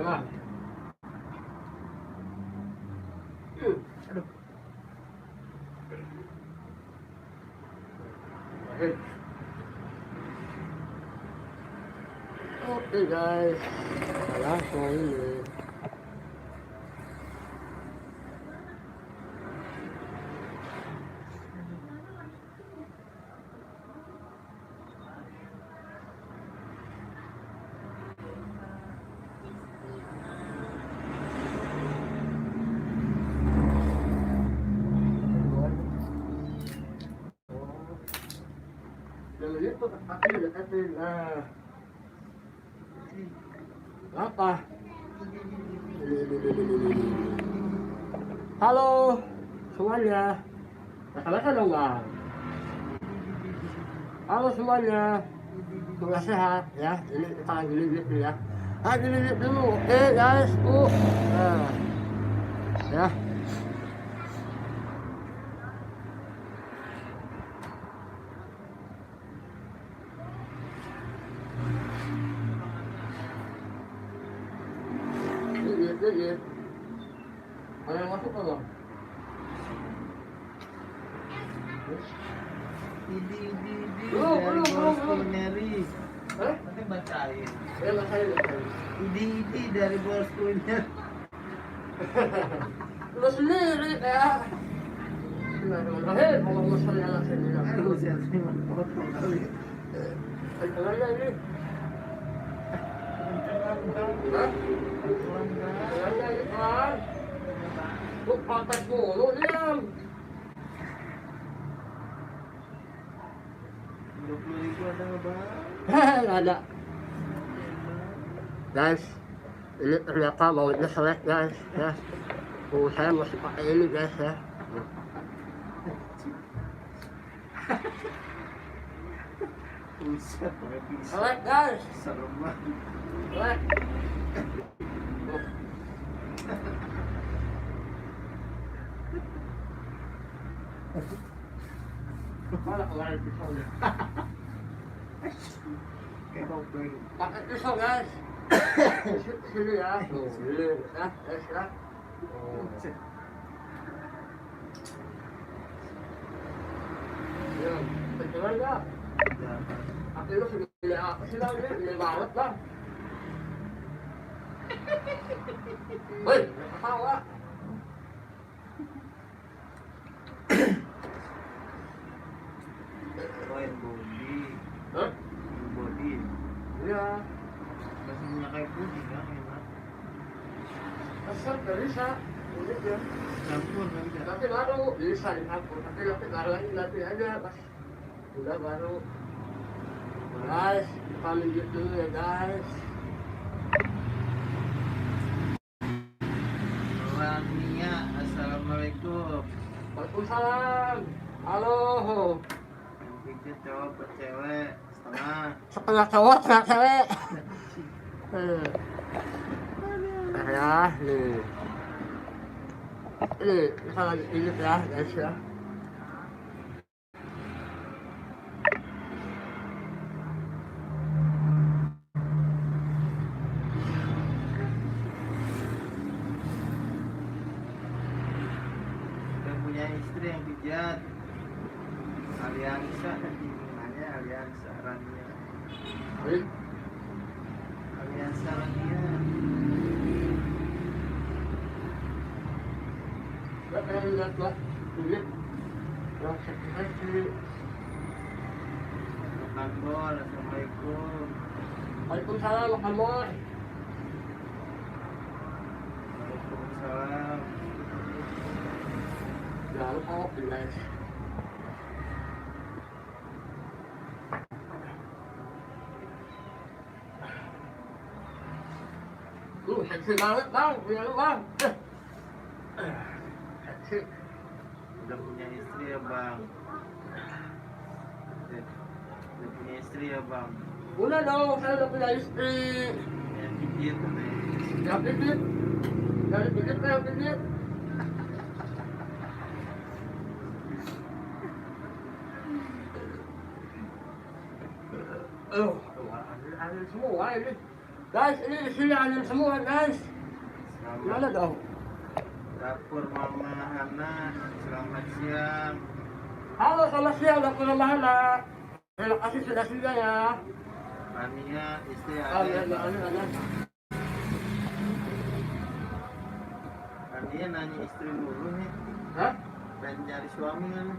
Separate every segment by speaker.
Speaker 1: lah. Aduh. Oke guys, langsung ini. Itu nah apa halo semuanya masalahnya dong bang halo semuanya semoga sehat ya ini kita lagi lihat ya lagi lihat dulu oke guys nah ya lihat ada yang masuk apa?
Speaker 2: Idi dari Bos Kulineri. Nanti bacain.
Speaker 1: Ya bacain.
Speaker 2: Idi dari Bos Kuliner.
Speaker 1: Lu sendiri ya. Bismillahirrahmanirrahim. Allahumma sholli ala sayyidina Muhammad.
Speaker 2: Saya terima foto kali.
Speaker 1: Ayah ini. Hah? Ayah ini kan. Lu protes mulu diam.
Speaker 2: 20.000 ada nggak bang?
Speaker 1: Nggak ada. Guys, ini ternyata mautnya selek guys ya. Saya masih pakai ini guys ya.
Speaker 2: Buset, pakai pisau.
Speaker 1: Selek guys.
Speaker 2: Serem banget.
Speaker 1: Selek. Mana kemarin pisaunya?
Speaker 2: Kayak kopeng.
Speaker 1: Pakai pisau guys. Sini ya. Tuh, sini ya, guys ya.
Speaker 2: Buset.
Speaker 1: Ya, betulan nggak?
Speaker 2: Jangan.
Speaker 1: Tapi lu segini apa sih lah ini? Gede banget lah. Woi, nggak ketawa.
Speaker 2: Main body.
Speaker 1: Hah?
Speaker 2: Body.
Speaker 1: Iya.
Speaker 2: Masih punya kayak putih kan enak.
Speaker 1: Asal nggak bisa. Ini dia.
Speaker 2: Campur kan bisa.
Speaker 1: Tapi baru bisa dicampur. Tapi baru lagi nanti aja pas udah baru. Guys, kita lanjut dulu ya guys.
Speaker 2: Rania, assalamualaikum.
Speaker 1: Waalaikumsalam. Halo.
Speaker 2: Yang pijat cowok per cewek setengah.
Speaker 1: Setengah cowok, setengah cewek. Ya, nih. Ini kita lagi inget ya guys ya.
Speaker 2: Udah punya istri yang pijat. Aliansa, namanya Aliansa Rania.
Speaker 1: Ini
Speaker 2: Aliansa Rania.
Speaker 1: gak pengen lihat lah. Ini yang seksi.
Speaker 2: Makan bol, assalamualaikum.
Speaker 1: Waalaikumsalam, makan boy.
Speaker 2: Waalaikumsalam.
Speaker 1: Jangan lupa kopi guys. Seksi banget bang, punya lu bang. Seksi.
Speaker 2: Udah punya istri ya bang? Udah punya istri ya bang?
Speaker 1: Udah dong, saya udah punya istri.
Speaker 2: Yang pijit katanya.
Speaker 1: Yang pijit. Yang pijit kan yang pijit. Ada semua ini. Guys, ini sini ada semua guys.
Speaker 2: Selamat
Speaker 1: Mana dong?
Speaker 2: dapur Mama Hana. Selamat siang.
Speaker 1: Halo, selamat siang dapur Mama Hana. Terima kasih sudah singgah ya.
Speaker 2: Ania, istri
Speaker 1: Ada.
Speaker 2: Ade. Ania nanya istri dulu nih.
Speaker 1: Hah?
Speaker 2: Pengen cari suami kan?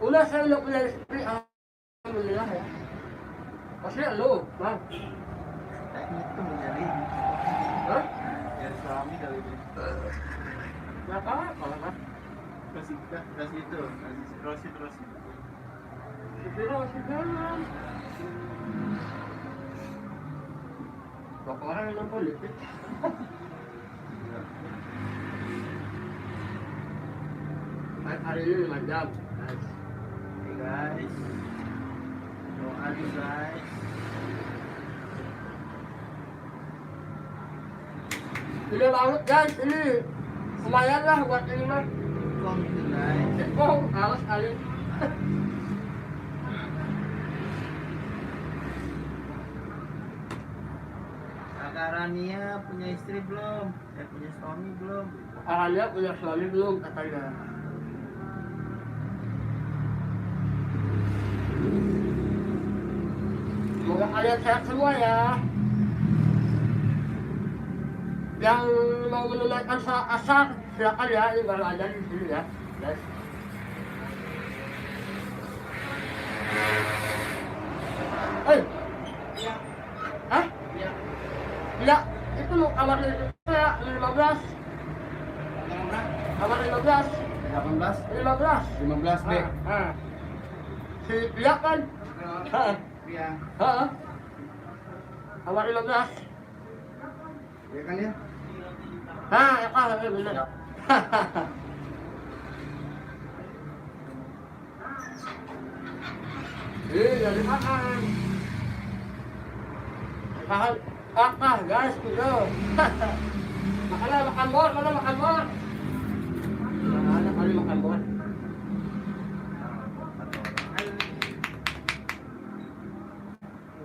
Speaker 1: Udah saya udah punya istri, alhamdulillah ya. Pasti lu, bang.
Speaker 2: Teknik tuh mencari
Speaker 1: Hah?
Speaker 2: cari suami kali ini.
Speaker 1: Gak apa-apa lah, Mas.
Speaker 2: Kasih itu, kasih terus.
Speaker 1: Masih jalan. Bapak orang yang politik. Hari ini 5 jam. Guys.
Speaker 2: Hey guys, doa nih guys.
Speaker 1: Ini banget guys, ini lumayan lah buat ini mah.
Speaker 2: Kong itu guys.
Speaker 1: Oh, alas kali.
Speaker 2: Kakak Rania punya istri belum? Punya suami belum?
Speaker 1: Alia punya suami belum katanya. Semoga kalian sehat semua ya. Yang mau menunaikan sholat asar silakan ya, ini baru ada di sini ya, guys. Hei, hah? Ya, itu lo kamar saya 15. Kamar 15.
Speaker 2: 18?
Speaker 1: 15.
Speaker 2: 15 B.
Speaker 1: Si Pia kan? Heeh.
Speaker 2: Iya.
Speaker 1: Heeh. Kamar 15.
Speaker 2: Iya kan ya?
Speaker 1: Ya kan, bener.
Speaker 2: Ya.
Speaker 1: Jadi makan. Makan apa guys, gitu. Makan bor, mana makan bor? Mana ada kali makan bor?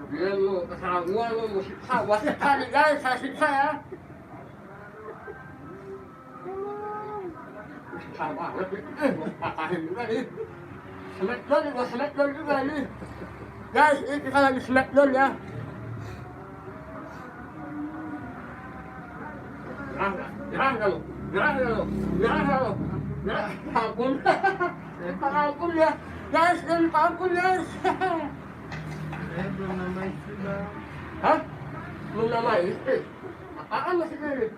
Speaker 1: Dia lu kesalahan gua lu siksa, gua siksa nih guys, saya siksa ya. Siksa banget nih, gua patahin juga nih. Smackdown nih, gua smackdown juga nih. Guys, ini kita lagi smackdown ya. Gerah nggak lu? Ampun. Ampun ya. Guys, ampun guys.
Speaker 2: Belum nambah istri bang.
Speaker 1: Hah? Belum nama istri? Apaan masih ini?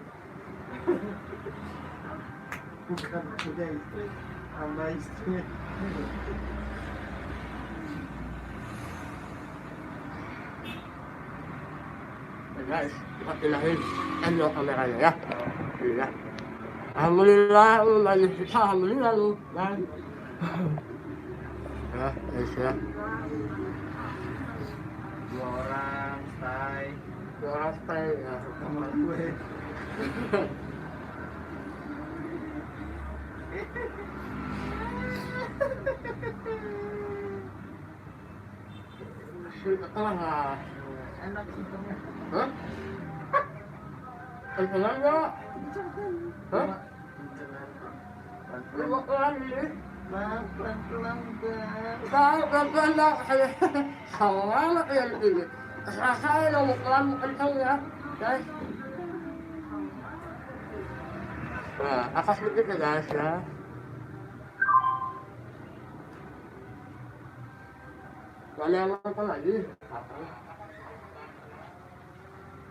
Speaker 2: Bukan punya istri, nambah istri.
Speaker 1: Guys, kita pilahin kameranya ya. Iya. Alhamdulillah, lu banyak kita, alhamdulillah lu. Dan ya, guys ya.
Speaker 2: 2 orang stay.
Speaker 1: Doa stay ya.
Speaker 2: Sama gue.
Speaker 1: Sini ke tengah lah.
Speaker 2: Enak sih temen.
Speaker 1: Hah? Kencengan nggak? Hah? Lu mau keluar ini?
Speaker 2: Pelan-pelan bang.
Speaker 1: Tahu pelan-pelan dah. Sama banget ya ini. Terserah saya dong, mau keluar mau kenceng ya. Guys. Nah, atas sedikit ya guys ya. Mana yang nonton lagi?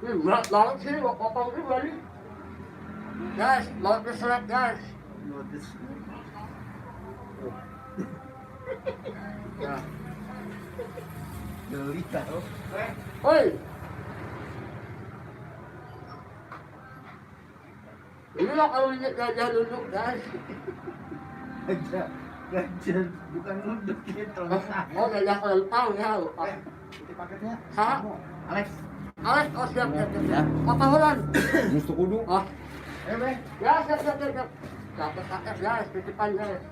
Speaker 1: Ini berat banget sih, mau potong juga nih. Guys, mau keselet guys.
Speaker 2: Notice.
Speaker 1: Ya.
Speaker 2: Geli tau.
Speaker 1: Oi. Ini lah kalau lihat gajah duduk guys.
Speaker 2: Gajah bukan nunduk gitu.
Speaker 1: Oh, gajah kelentang ya.
Speaker 2: Itu paketnya.
Speaker 1: Hah?
Speaker 2: Alex.
Speaker 1: Alex, oh siap. Apa bulan?
Speaker 2: Gusto kudu.
Speaker 1: Oh. Be. Ya, siap. Dapat paket guys, titipan guys.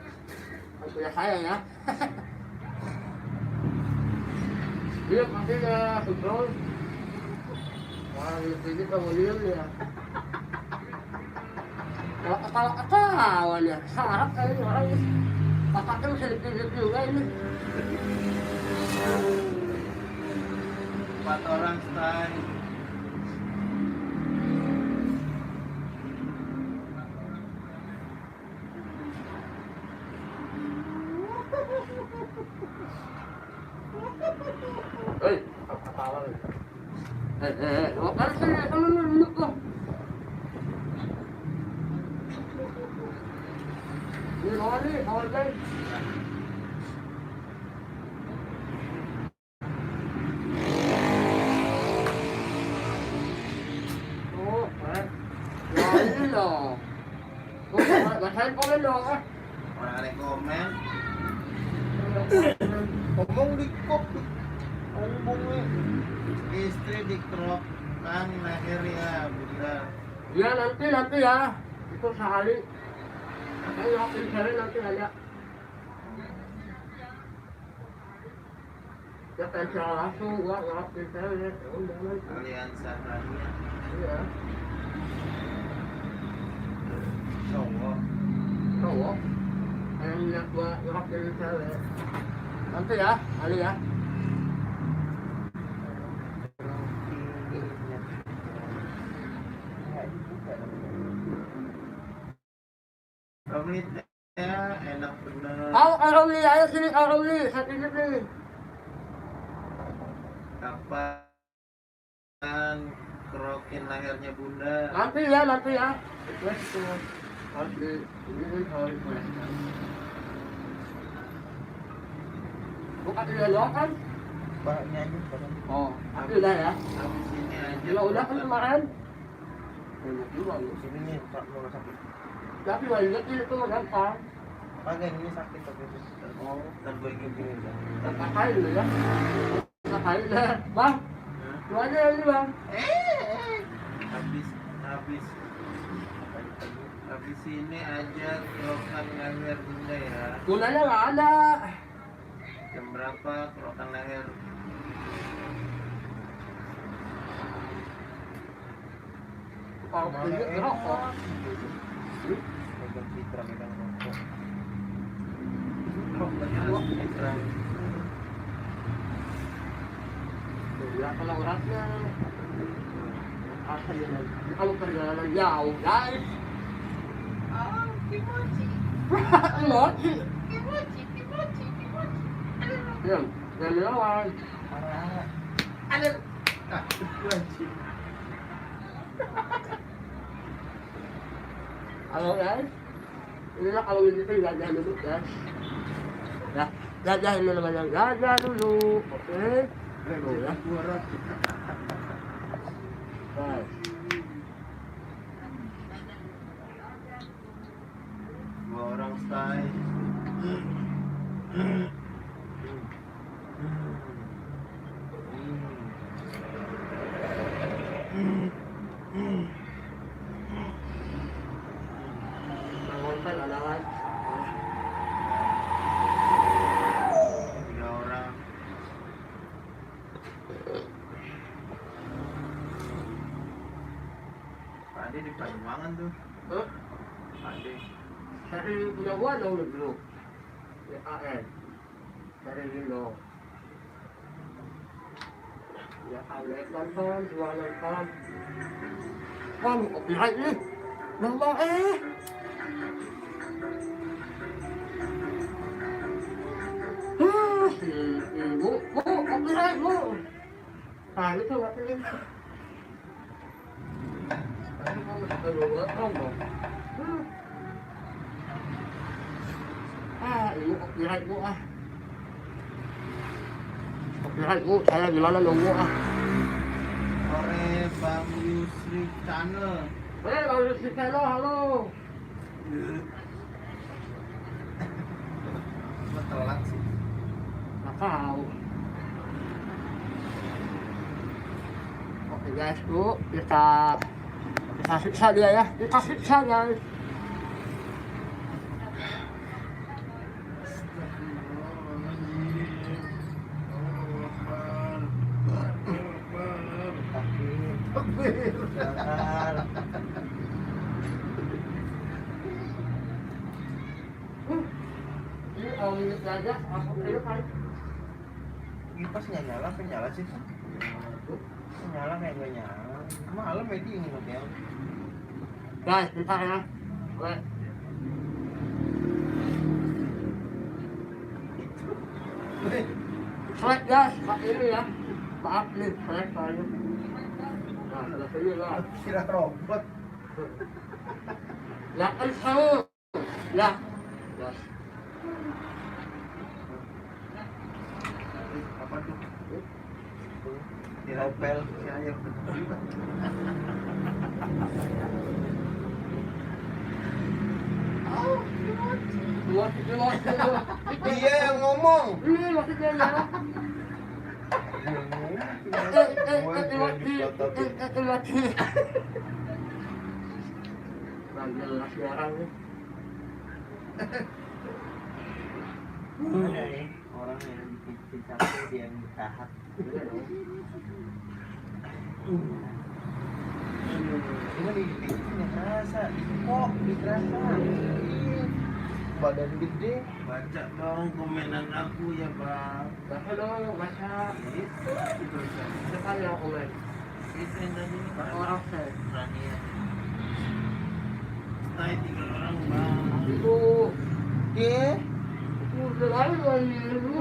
Speaker 1: Punya saya ya. Iya, pasti ya, betul. Wah, lilit-lilit sama dia ya. Kalau ketawa dia, sarap kayaknya orang ini. Kakaknya bisa lilit juga ini.
Speaker 2: 4 orang style.
Speaker 1: Hei, ketawa nih. Kan sini, temen lu duduk loh. Ini kawan nih, kawan guys. Oh, ya ini loh. Bacain komen dong, ah.
Speaker 2: Orang ada yang komen.
Speaker 3: Ngomong di kop, ngomongnya.
Speaker 2: Istri dikerokkan leher ya, Bunda.
Speaker 1: Ya nanti ya. Itu sehari. Saya nyokapin cewek nanti aja. Ya pensiun langsung gua nyokapin cewek. Ya udah nanti.
Speaker 2: Kalian sahabatnya.
Speaker 1: Iya.
Speaker 2: Cowok.
Speaker 1: Cowok. Yang niat gua nyokapin cewek. Nanti ya, kali ya.
Speaker 2: Romli ya enak bener.
Speaker 1: Kau Romli, ayo sini kau Romli, satu nih.
Speaker 2: Kapan kerokin lehernya Bunda?
Speaker 1: Nanti ya. Wes itu harus ini harus dibereskan. Bukan dia doang kan?
Speaker 3: Mbaknya aja kadang.
Speaker 1: Oh, tapi udah ya.
Speaker 2: Habis ini aja.
Speaker 1: Ya udah kan kemarin. Banyak juga lu.
Speaker 3: Sini nih, mau sakit.
Speaker 1: Tapi banyak itu gampang.
Speaker 3: Bagian ini sakit tapi itu.
Speaker 1: Oh,
Speaker 3: Dan gue gini aja.
Speaker 1: kakain dulu ya. Kakain deh, bang. Lu aja ini bang.
Speaker 2: Habis ini aja kerokan leher Bunda ya.
Speaker 1: Gunanya nggak ada.
Speaker 2: Jam berapa kerokan leher?
Speaker 1: Kalau pergi ngerokok.
Speaker 3: Megang citra, megang rokok.
Speaker 1: Ya kalau uratnya kalau perjalanan jauh guys. Emosi. Ya, jangan lawan. Ada. Halo guys, inilah kalau gitu gajah dulu guys. Ya, gajah ini namanya gajah dulu, oke? Dulu ya. Guys.
Speaker 2: Dua orang style.
Speaker 1: Nonton ada lagi.
Speaker 2: 3 orang. Pade di Pademangan tuh.
Speaker 1: Hah?
Speaker 2: Pade.
Speaker 1: Dari punya gua dong dulu. AN. Dari Indo. Ya kalau nonton, dua nonton. Wah, copyright nih. Nama ibu, copyright bu. Nah, itu nggak pilih. Tadi mau masuk dulu, dong. Ibu copyright bu ah. Copyright bu, saya gimana nunggu ah.
Speaker 2: Sore Bang Yusri Channel.
Speaker 1: Bang Yusri Channel, halo.
Speaker 2: Gua telat sih.
Speaker 1: Nggak tahu. Oke guys, bu, kita siksa dia ya. Kita siksa guys.
Speaker 3: Jangan.
Speaker 1: Ini kalau minum aja, aku minum kan.
Speaker 3: Kipas nggak nyala, apa nyala sih? Nyala kayak nggak nyala. Malam ya dingin loh ya.
Speaker 1: Guys, bentar ya. Oke. Selek guys, Pak ini ya. Maaf nih, selek soalnya. Nah, selesai ini lah.
Speaker 3: Kira robot.
Speaker 1: Ya kan seru. Ya. Guys.
Speaker 3: Apa tuh? Diropel si air.
Speaker 1: Luas.
Speaker 3: Dia yang ngomong.
Speaker 1: Ini maksudnya ya. Jelas siaran nih.
Speaker 3: Ada nih orang yang bikin capek dia yang bertahap. Cuma dibikin nggak terasa, kok terasa. Badan gede.
Speaker 2: Baca dong komenan aku ya bang.
Speaker 1: Baca dong, baca.
Speaker 2: Itu
Speaker 1: Sekali aku main.
Speaker 2: itu yang tadi Pak
Speaker 1: Orang saya.
Speaker 2: Rania. Nah, 3 orang bang.
Speaker 1: Itu
Speaker 3: Ye,
Speaker 1: udah lalu lagi lu.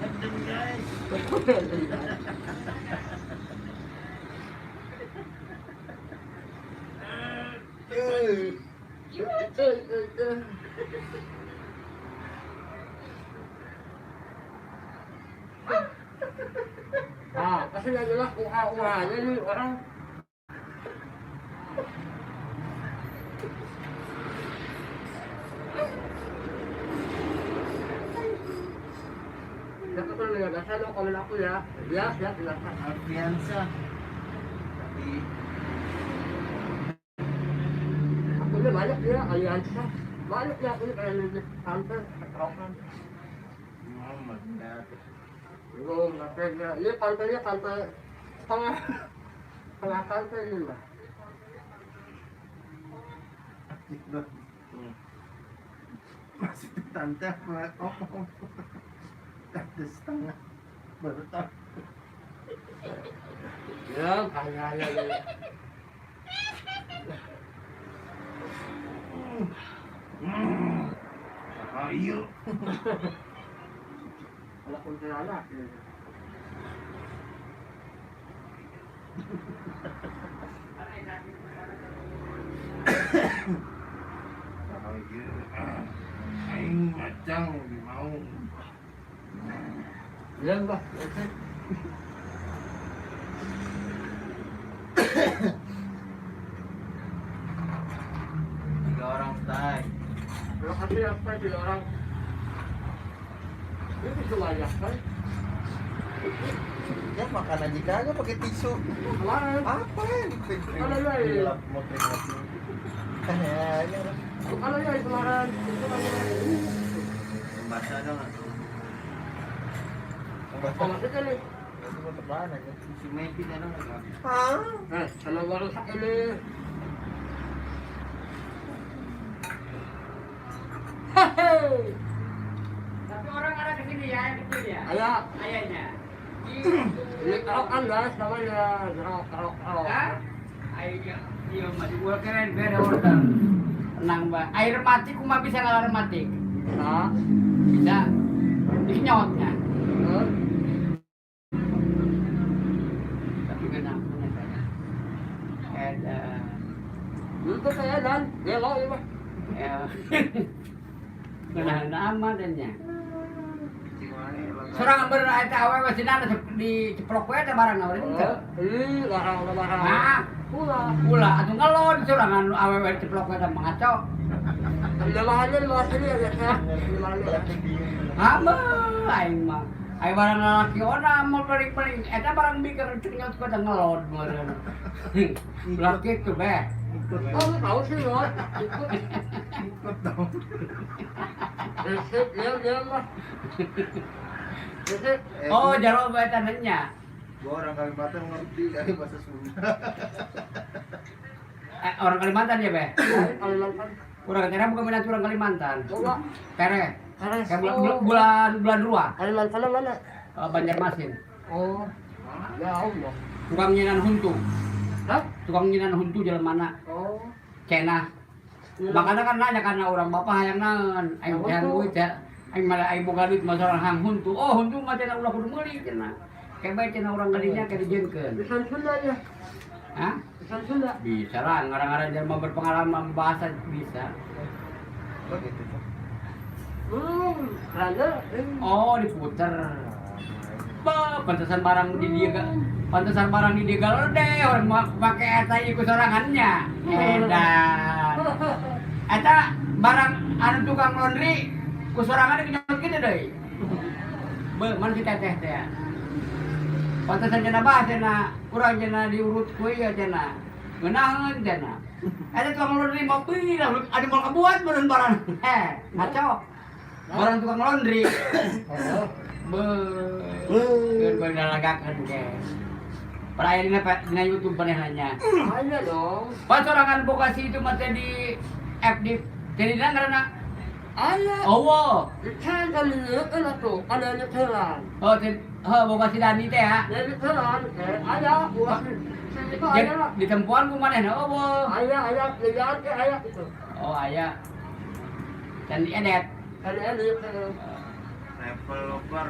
Speaker 2: Adem guys.
Speaker 1: Ah, kasi nga jelas uha-uhanya nih orang. Dapat ko nila sa lo komen ako ya. Ya, tinatakan.
Speaker 2: Alfiansa. Tapi
Speaker 1: Ako na banyak dia aliansa. Banyak dia ako kaya nila kantor sa kaukan.
Speaker 2: Muhammad dati.
Speaker 1: Belum, nakaya. Ini kantornya kantor setengah kantor ini lah.
Speaker 2: Masih tante ngomong. Tante setengah baru tahu.
Speaker 1: Ya, kaya.
Speaker 2: Ayo.
Speaker 1: Wala kong kilala.
Speaker 2: Ayo. Aing macang di mau.
Speaker 1: Yan ba? Okay.
Speaker 2: Tiga orang tay.
Speaker 1: Pero kasi apa sila orang ini bisa banyak kan?
Speaker 3: ya makan aja kagak pakai tisu.
Speaker 1: Kemarin,
Speaker 3: Apa ya?
Speaker 1: Ano yun eh?
Speaker 3: Dilap mau keringat. Kayaknya.
Speaker 1: ano yan kemarin? Ito lang yan.
Speaker 2: Basah dong atau
Speaker 1: Oh, maksudnya nih.
Speaker 3: Itu mau terbang aja.
Speaker 2: si Mepi dan enggak.
Speaker 3: Hah?
Speaker 1: Kalau baru sak ini. Hehehe.
Speaker 4: Tapi orang ada ke sini ya, yang kecil ya.
Speaker 1: Ayah,
Speaker 4: Ayahnya.
Speaker 1: ini kerokan guys, namanya kerok.
Speaker 4: Hah? Ayahnya. Iya, masih gua keren beda orang. Tenang, Mbak. Air mati kuma bisa ngalar mati.
Speaker 1: Nah,
Speaker 4: Bisa. Dinyotnya. Tapi kenapa saya? Ada
Speaker 1: itu saya dan gelo ini mah.
Speaker 4: ya. Kenapa nama dannya? Seorang berada awal masih ada di ceplok wae ada barang awal itu.
Speaker 1: Ini barang.
Speaker 4: Nah, pula atuh ngelon sorangan awewe ceplok wae ada mengaco.
Speaker 1: Jamaahnya luas ini ya guys ya.
Speaker 4: Hamba aing mah. Aing barang lalaki ona mau paling eta barang biker cenyot ku ada ngelon meureun. Laki itu beh.
Speaker 1: Oh, lu tahu sih loh.
Speaker 2: Ikut dong.
Speaker 1: Dia mah. Jadi,
Speaker 4: Oh, jaro bahasa nanya.
Speaker 3: Gua orang Kalimantan ngerti dari bahasa Sunda.
Speaker 4: Orang Kalimantan ya, Be?
Speaker 1: Kalimantan.
Speaker 4: Orang Tere bukan minat orang Kalimantan.
Speaker 1: Coba.
Speaker 4: Tere.
Speaker 1: Karena
Speaker 4: Kayak bulan Rua.
Speaker 1: Kalimantan mana?
Speaker 4: Banjarmasin.
Speaker 1: Oh. Ya Allah.
Speaker 4: Tukang nyinan huntu.
Speaker 1: Hah?
Speaker 4: Tukang nyinan huntu jalan mana?
Speaker 1: Oh.
Speaker 4: Cena. Makanya kan nanya karena orang bapak hayang naon, aing
Speaker 1: Oh,
Speaker 4: hayang
Speaker 1: betul.
Speaker 4: duit ya. Aing malah aing boga duit masalah hang huntu. Oh, huntu mah cenah ulah kudu meuli cenah. Kayak bae cenah urang gadinya kayak dijengkeun.
Speaker 1: Bisa Sunda ya.
Speaker 4: Hah?
Speaker 1: Bisa Sunda.
Speaker 4: Bisa lah, ngarang-ngarang jelema berpengalaman bahasa bisa.
Speaker 3: Begitu tuh.
Speaker 1: Rada.
Speaker 4: Oh, diputer. Pantesan barang di dia pantesan barang di dia galede orang make eta ieu sorangannya. Edan. Eta barang anu tukang laundry ku sorangan dinyot kitu deui. Mana si teteh teh. Pantesan cenah bah cenah urang cenah diurut ku ieu cenah. Ngeunaheun cenah. Eta tukang laundry mah pilih anu mau kabuat barang-barang. Ngaco. Barang tukang laundry. Nalagakan ke. Perayaan dina YouTube pernah nanya.
Speaker 1: Ada dong.
Speaker 4: Pas sorangan vokasi itu mah teh di FD. Jadi dia karena
Speaker 1: Ada.
Speaker 4: oh.
Speaker 1: Kan kali ini kan tuh ada nyetelan.
Speaker 4: Oh, vokasi Dani teh ya.
Speaker 1: Jadi nyetelan, ada buat itu ada.
Speaker 4: Di tempuan ku manehna oh.
Speaker 1: Ada lihat ada itu.
Speaker 4: Oh, aya. Dan diedit.
Speaker 1: Ada
Speaker 2: Developer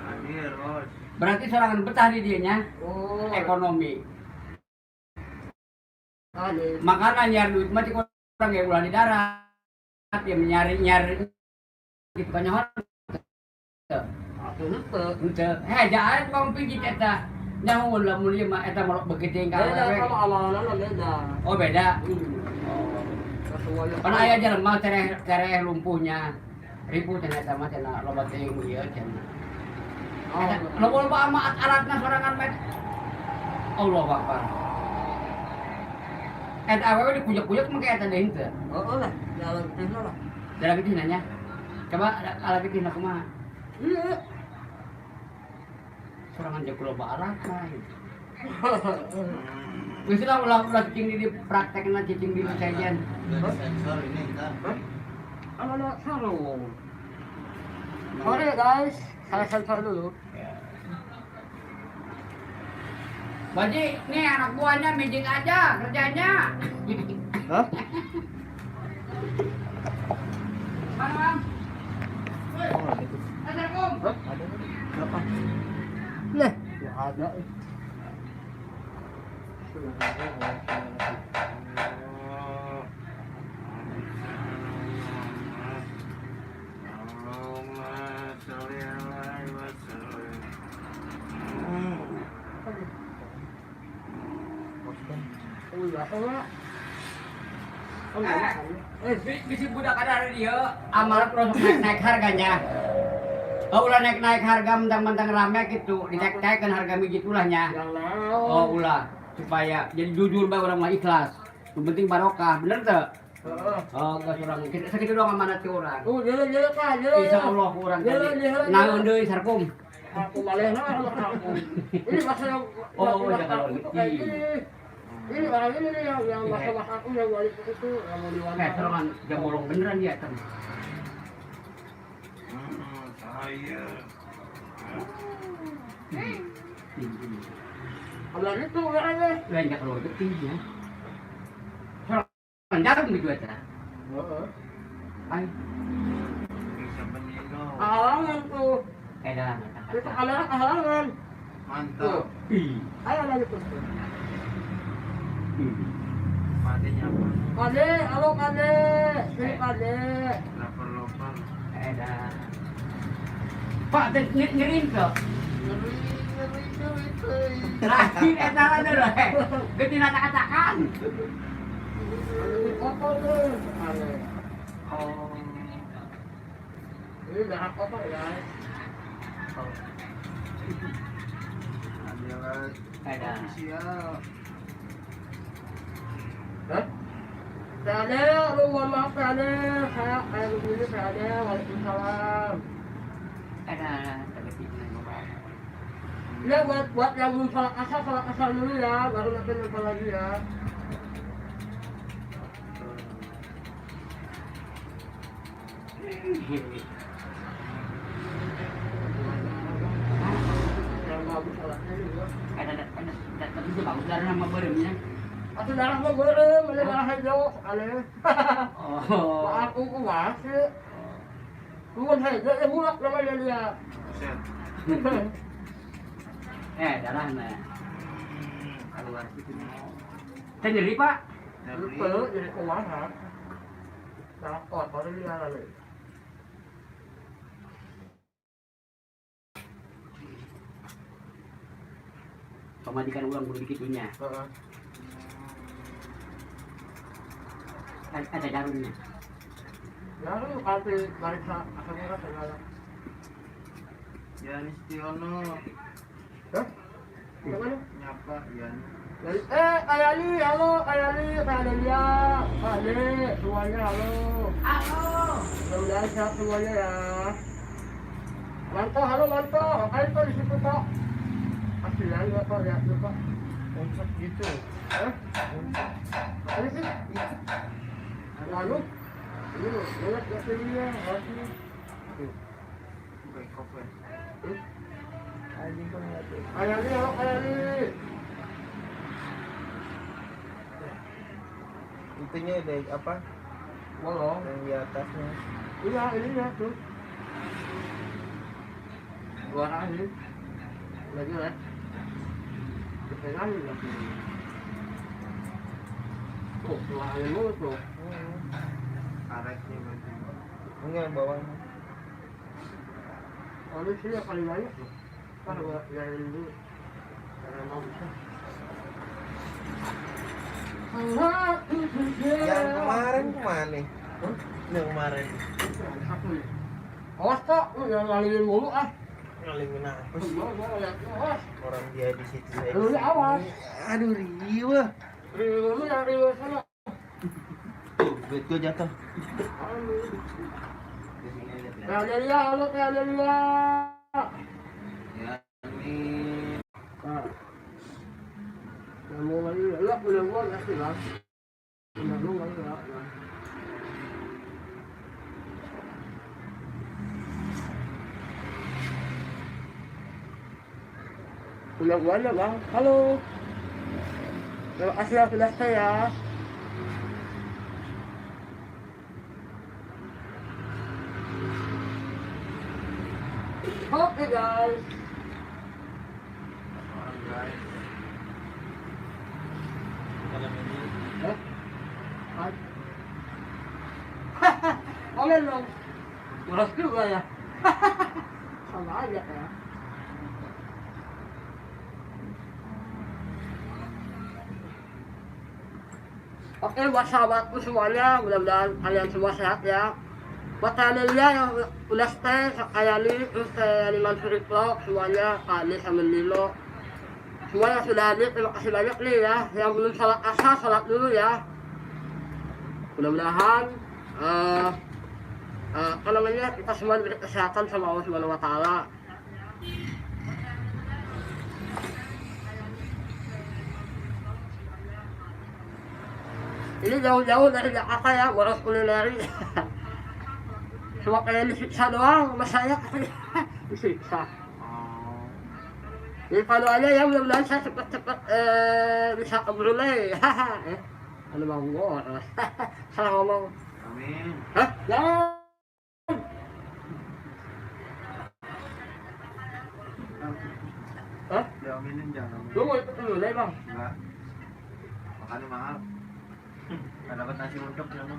Speaker 2: hadir bos.
Speaker 4: Berarti sorangan betah di dianya
Speaker 1: Oh.
Speaker 4: ekonomi.
Speaker 1: Ada.
Speaker 4: Makanya nyari duit mah cik orang ya ulah di darat. Dia nyari gitu kan nyaho.
Speaker 1: Aku lupa.
Speaker 4: Henteu. Jangan bang pijit eta. Nyaho ulah mun ieu mah eta mah begitu
Speaker 1: Beda
Speaker 4: engkau.
Speaker 1: sama amalan beda.
Speaker 4: Oh, beda.
Speaker 1: Sesuai.
Speaker 4: Pan aya jelema tereh lumpuhnya. Ribu cenah eta mah cenah loba teh ieu cenah.
Speaker 1: Oh.
Speaker 4: Loba amat alatna sorangan met. Allah Akbar. Eta awewe dikujak-kujak mah kayak eta deui henteu.
Speaker 1: Oh lah, jalan kita lah.
Speaker 4: Dalam itu nanya. Coba ala kita kumaha?
Speaker 1: Iya.
Speaker 4: Sorangan jeung loba alatna. Geus lah ulah cicing di praktekna cicing di sajian.
Speaker 2: Udah sensor ini kita.
Speaker 1: Ada sarung. Sorry guys, saya sensor dulu.
Speaker 4: Baji, nih anak buahnya mijing aja kerjanya.
Speaker 1: Hah?
Speaker 4: Mana, Bang?
Speaker 3: Oh, gitu.
Speaker 4: Assalamualaikum.
Speaker 3: Ada berapa?
Speaker 1: Leh, ya ada.
Speaker 2: Allahumma sholli alaihi wasallam.
Speaker 1: Oh ya, Allah.
Speaker 4: Bisi budak ada dia amal terus naik harganya. Oh ulah naik harga mentang-mentang rame gitu, dinaik-naikkan harga begitulahnya.
Speaker 1: Yang
Speaker 4: Oh
Speaker 1: mau.
Speaker 4: ulah supaya jadi jujur bae orang mah ikhlas. Yang penting barokah, bener teu? Oh, geus urang sakitu doang amanat ti urang.
Speaker 1: Oh, dia kan, dia.
Speaker 4: Insyaallah urang tadi. Naon deui sarkum?
Speaker 1: Aku malehna aku. Ini masa yang
Speaker 4: Oh, jangan
Speaker 1: itu
Speaker 4: lagi.
Speaker 1: kayak gini. Ini orang ini nih yang masa aku yang balik itu yang mau
Speaker 4: Kayak
Speaker 1: diwawancara.
Speaker 4: sorangan jamolong beneran dia kan.
Speaker 2: Saya.
Speaker 1: Kalau itu ya aja.
Speaker 4: Lain enggak kalau itu tinggi ya. Sorangan jarum gitu eta.
Speaker 1: Heeh.
Speaker 4: Ay,
Speaker 2: Bisa meninggal.
Speaker 1: Halangan tuh.
Speaker 4: edan.
Speaker 1: Itu halangan.
Speaker 2: Mantap.
Speaker 4: Ih.
Speaker 1: Ayo lagi tuh.
Speaker 2: Matinya apa?
Speaker 1: Kade, halo kade, sini kade.
Speaker 2: Developer.
Speaker 4: Edan. Pak, ngirim kok. Terakhir eta lah dulu. Gede nacak-nacakan.
Speaker 1: Kotor tuh. Kade.
Speaker 4: Oh.
Speaker 1: Ini udah kotor ya.
Speaker 2: Adalah
Speaker 4: Edan.
Speaker 2: official.
Speaker 1: Hah? Kade, lu mohon maaf kade. Saya begini kade. Waalaikumsalam.
Speaker 4: Edan, tapi
Speaker 1: Ya buat yang belum salah asal dulu ya, baru nanti lupa lagi ya. Yang bagus salahnya juga.
Speaker 4: Tapi itu bagus darah sama beremnya.
Speaker 1: Atau darah mah berem, ada darah hijau, aneh.
Speaker 4: Oh.
Speaker 1: Maaf aku masih. Bukan hijau, ya bulak namanya dia.
Speaker 2: Set.
Speaker 4: Darahnya. Keluar situ. Saya nyeri pak.
Speaker 1: Lupa, jadi kumaha. Darah kotor dia lagi.
Speaker 4: Pemadikan ulang bulu dikitunya. Ada jarumnya.
Speaker 1: Ya lu kasih barisa asal murah segala.
Speaker 2: Yani Setiono.
Speaker 1: Hah? Gimana?
Speaker 2: Nyapa Yani.
Speaker 1: Jadi, Ayali, halo, Ayali, Kak Delia, Kak De, semuanya halo.
Speaker 4: Halo.
Speaker 1: Mudah-mudahan sehat semuanya ya. Manto, halo Manto, ayo tuh di situ Pak. Aslian nggak Pak, lihat tuh Pak.
Speaker 3: Unsur gitu.
Speaker 1: Hah? Ini sih? Lalu? Ini loh, lihat ya dia, harusnya.
Speaker 2: Bukan koper.
Speaker 3: Anjing kau ngeliat tuh.
Speaker 1: Ayali, halo Ayali.
Speaker 3: Itunya ada apa?
Speaker 1: Bolong.
Speaker 3: Yang di atasnya.
Speaker 1: Iya, ini ya tuh. Luar angin. Lagi ya. Kepengan lagi. Tuh, luar angin mulu tuh.
Speaker 2: Karetnya berarti.
Speaker 3: Enggak bawahnya.
Speaker 1: Oh, ini sih yang paling banyak tuh. Kan gua liatin dulu. Karena mau bisa.
Speaker 3: Yang kemarin kemana?
Speaker 1: Hah?
Speaker 3: Yang kemarin
Speaker 1: Satu nih. Awas Kak, lu jangan ngalingin mulu ah.
Speaker 3: ngalimin apa sih?
Speaker 1: Gua liat awas.
Speaker 3: Orang dia di situ saya.
Speaker 1: Lu awas.
Speaker 3: Aduh riwa.
Speaker 1: Lu yang riwa sana.
Speaker 3: Tuh, duit gua jatuh.
Speaker 1: Kayak Delia, halo kayak Delia.
Speaker 2: Yani.
Speaker 1: Nah. Yang mau lagi, lu punya gua nggak sih lah. Punya lu nggak sih lah. Punya gua aja bang, halo. Terima kasih ya sudah saya. Oke guys.
Speaker 2: Orang guys.
Speaker 1: Eh? Ay. Komen dong. Boros juga ya. Sama aja ya. Oke buat sahabatku semuanya, mudah-mudahan kalian semua sehat ya. Buat kalian yang udah stay, kayak ini, terus kayak Mansur Vlog, semuanya, Kak Ali sama Nilo. Semua yang sudah hadir, terima kasih banyak nih ya. Yang belum sholat asar, sholat dulu ya. Mudah-mudahan apa namanya, kita semua diberi kesehatan sama Allah Subhanahu wa Ta'ala. Ini jauh-jauh dari Jakarta ya, boros kulineri. Cuma kayak disiksa doang sama saya. Disiksa.
Speaker 2: Oh.
Speaker 1: Jadi kalau aja ya, mudah-mudahan saya cepet-cepet bisa ke Brunei. Ada bang boros. Salah ngomong.
Speaker 2: Amin.
Speaker 1: Hah? Jangan. Hah?
Speaker 2: Diaminin jangan.
Speaker 1: Lu mau ikut ke Brunei bang?
Speaker 2: Enggak. Makannya mahal. Nggak dapat nasi untuk sana.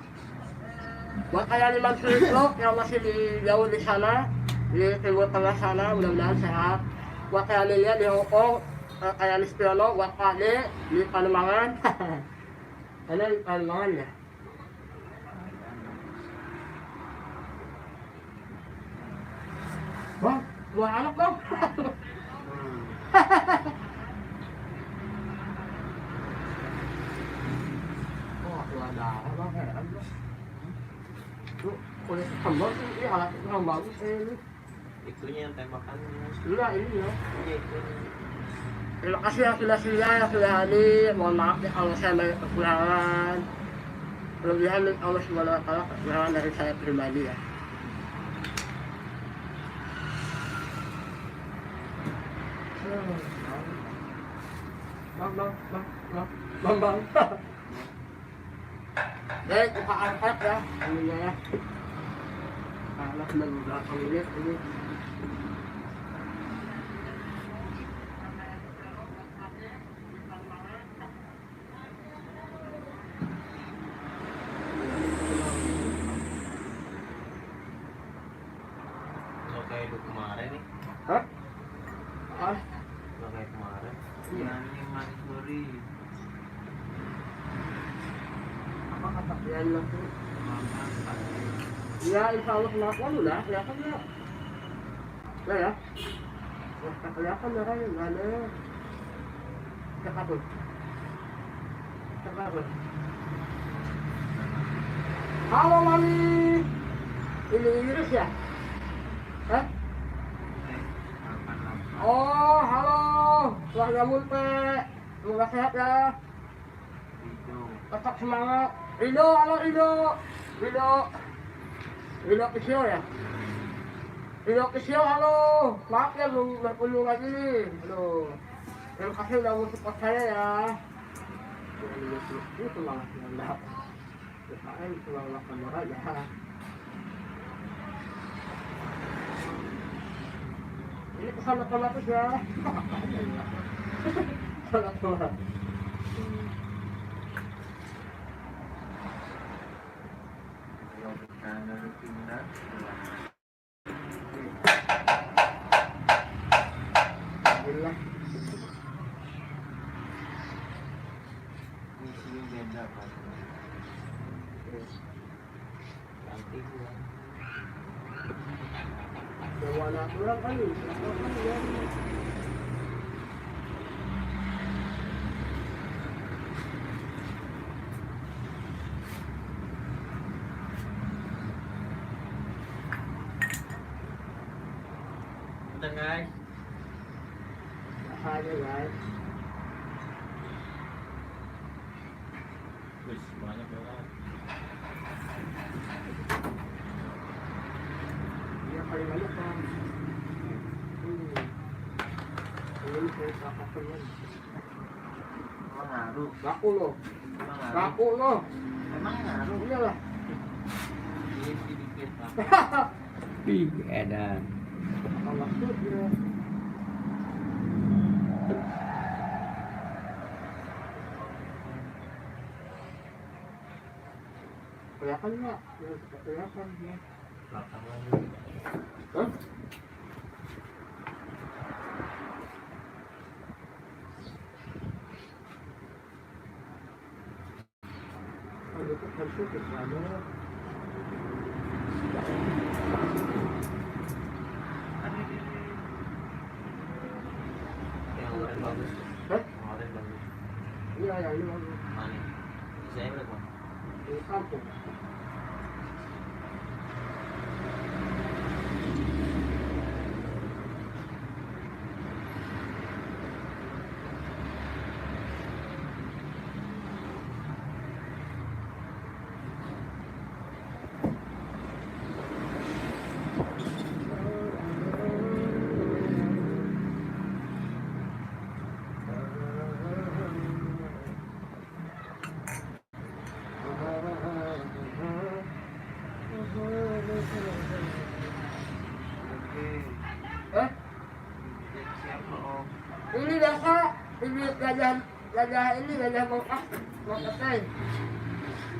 Speaker 1: Buat kayak di Mansur Vlog yang masih jauh di sana, di Timur Tengah sana, mudah-mudahan sehat. Buat kayak Lilia di Hongkong, kayak di Setiono, buat Pak De di Pademangan. Ada di Pademangan ya? Bang, dua anak bang. Oh, dua darah bang, heran bang. Tuh, kulit kembang sih, ini alat yang bagus ini.
Speaker 2: Itunya tembakannya.
Speaker 1: Iya ini ya.
Speaker 2: Iya itu.
Speaker 1: Terima kasih yang sudah setia, yang sudah hadir. Mohon maaf ya kalau saya banyak kekurangan. Kelebihan dari Allah Subhanahu wa Ta'ala, kekurangan dari saya pribadi ya. Bang. Baik, kita angkat ya, ininya ya. Karena sudah beberapa menit ini.
Speaker 2: Lo kayak lu kemarin nih.
Speaker 1: Hah? Ah,
Speaker 2: Lo kayak kemarin.
Speaker 1: Iya.
Speaker 2: Ini Mansuri.
Speaker 1: apa kata kalian nanti? Ya, insya Allah kemampuan udah kelihatan ya. Udah ya. Udah kelihatan ya kan, nggak ada. Cepat tuh. Cepat tuh. Halo Mami. Ini Iris ya? Eh? Oh, halo. Wah, nyambut Pak. Semoga sehat ya. Tetap semangat. Rido, halo Rido. Rido kecil ya? Rido kecil, halo. Maaf ya belum berkunjung lagi nih. Aduh. Terima kasih udah mau support saya ya. Itu malah enggak. UKM cuma 8 aja. Ini pesan otomatis ya. Pesan.
Speaker 2: Karena lu pindah.
Speaker 1: Alhamdulillah.
Speaker 2: Misinya beda kan. Nanti gua.
Speaker 1: Bawa anak pulang kali. Ya.
Speaker 2: Udah guys.
Speaker 1: Bahaya guys.
Speaker 2: Wih, banyak banget.
Speaker 1: Dia paling banyak kan. Ini saya kakak teman.
Speaker 2: Emang ngaruh.
Speaker 1: Laku loh.
Speaker 2: Emang ngaruh.
Speaker 1: Laku loh.
Speaker 2: Emang ngaruh.
Speaker 1: Iyalah.
Speaker 2: Ini sedikit lah.
Speaker 4: Ih, edan.
Speaker 1: Kalau maksud ya. Kelihatan nggak? Ya, kelihatan ya.
Speaker 2: Belakang lagi.
Speaker 1: Hah? Oh, itu harusnya bisa ada.
Speaker 2: Yang kemarin bagus.
Speaker 1: Hah?
Speaker 2: Kemarin bagus.
Speaker 1: Iya, yang ini bagus.
Speaker 2: Mana? Saya berapa?
Speaker 1: Di kampung. Eh?
Speaker 2: Siapa om?
Speaker 1: Ini biasa, ini gajah ini gajah bongkah, bongkah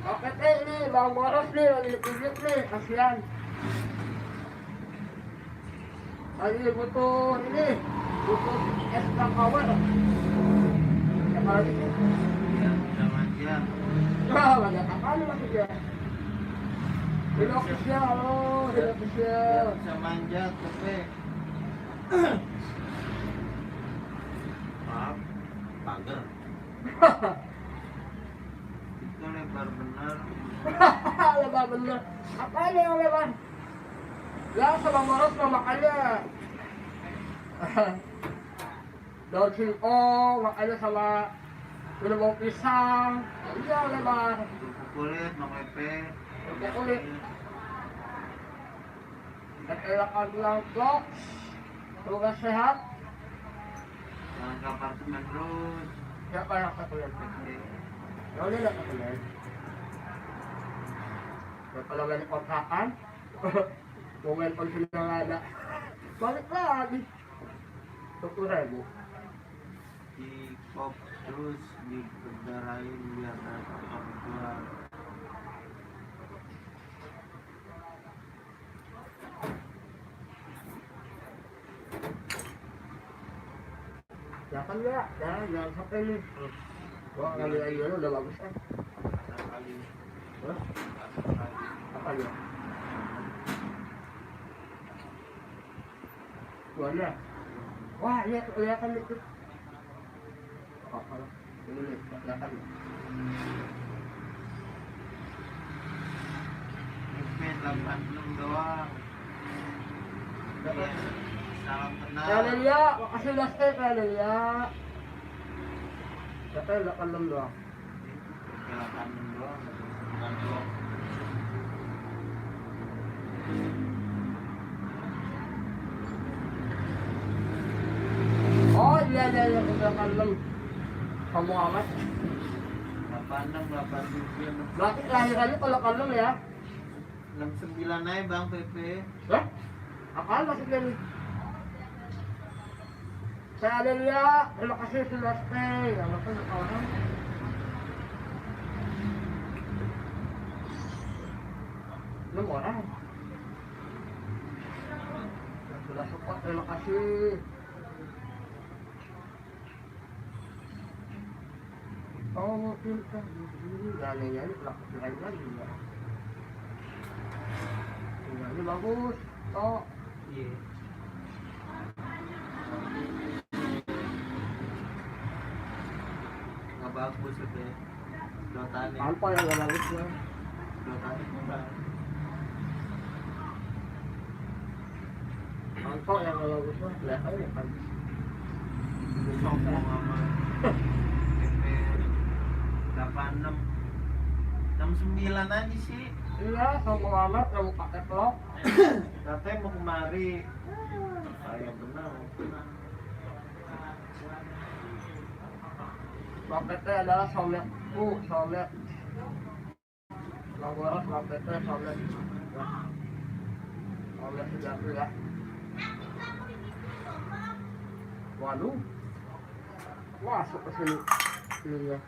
Speaker 1: oke ini bang boros nih lagi dipijit nih, kasihan. Lagi butuh ini, butuh extra power. Siapa lagi sih?
Speaker 2: Ya, udah manja.
Speaker 1: Wah, banyak apa nih maksudnya? Hidup kecil, halo, hidup kecil.
Speaker 2: Bisa manjat tapi maaf, pagar. Itu lebar benar.
Speaker 1: Lebar bener. Apa ini yang lebar? Ya sama moros mah makanya. Daun singkong makanya sama minum bau pisang. Iya lebar.
Speaker 2: Kerupuk kulit, Bang Pepe.
Speaker 1: Kerupuk kulit. Ketelakan bilang vlog. Semoga sehat.
Speaker 2: Jangan ke apartemen terus.
Speaker 1: Siapa yang kekuliah?
Speaker 2: Oke.
Speaker 1: Ya udah nggak kekuliah. Ya kalau main kontrakan, mau main konsumsi nggak ada. Balik lagi. 10.000.
Speaker 2: Di pop terus dikendarain biar dapat orang tua.
Speaker 1: Ya kan ya, jangan sampai nih. Wah, kali aja udah bagus kan.
Speaker 2: Sekali.
Speaker 1: Hah?
Speaker 2: Sekali.
Speaker 1: Apa ya? Buahnya. Wah, lihat kelihatan itu. Oh, kalau ini nih, kelihatan.
Speaker 2: Pepe 86 doang. Iya. Salam kenal.
Speaker 1: Ya Delia, makasih udah stay ya Delia. Siapa yang 86 doang?
Speaker 2: Pepe 86 doang. Bukan doang.
Speaker 1: Oh iya iya udah 86. Kamu amat.
Speaker 2: 86, 87.
Speaker 1: Berarti kelahirannya kalau 86 ya?
Speaker 2: 69 aja Bang Pepe.
Speaker 1: Hah? Apaan maksudnya nih? Saya Delia, terima kasih sudah stay. Yang apa orang? Belum orang. Yang sudah support, terima kasih. Oh mungkin kan galinya ini pelaku lain lagi ya. Ini bagus. Oh
Speaker 2: Iya. Nggak bagus itu ya. Dotanya.
Speaker 1: apa yang gak bagus ya?
Speaker 2: Dotanya kurang.
Speaker 1: Mantap yang gak bagus ya. Lihat aja kan.
Speaker 2: Sombong sama PP 86 69 aja sih.
Speaker 1: Iya, sombong amat kamu pakai vlog.
Speaker 2: Katanya mau kemari. Saya benar.
Speaker 1: Baketnya adalah solet. Solet. Kalau harus baketnya solet. Ya. Solet sejati ya. Waduh. Masuk ke sini. Ini ya.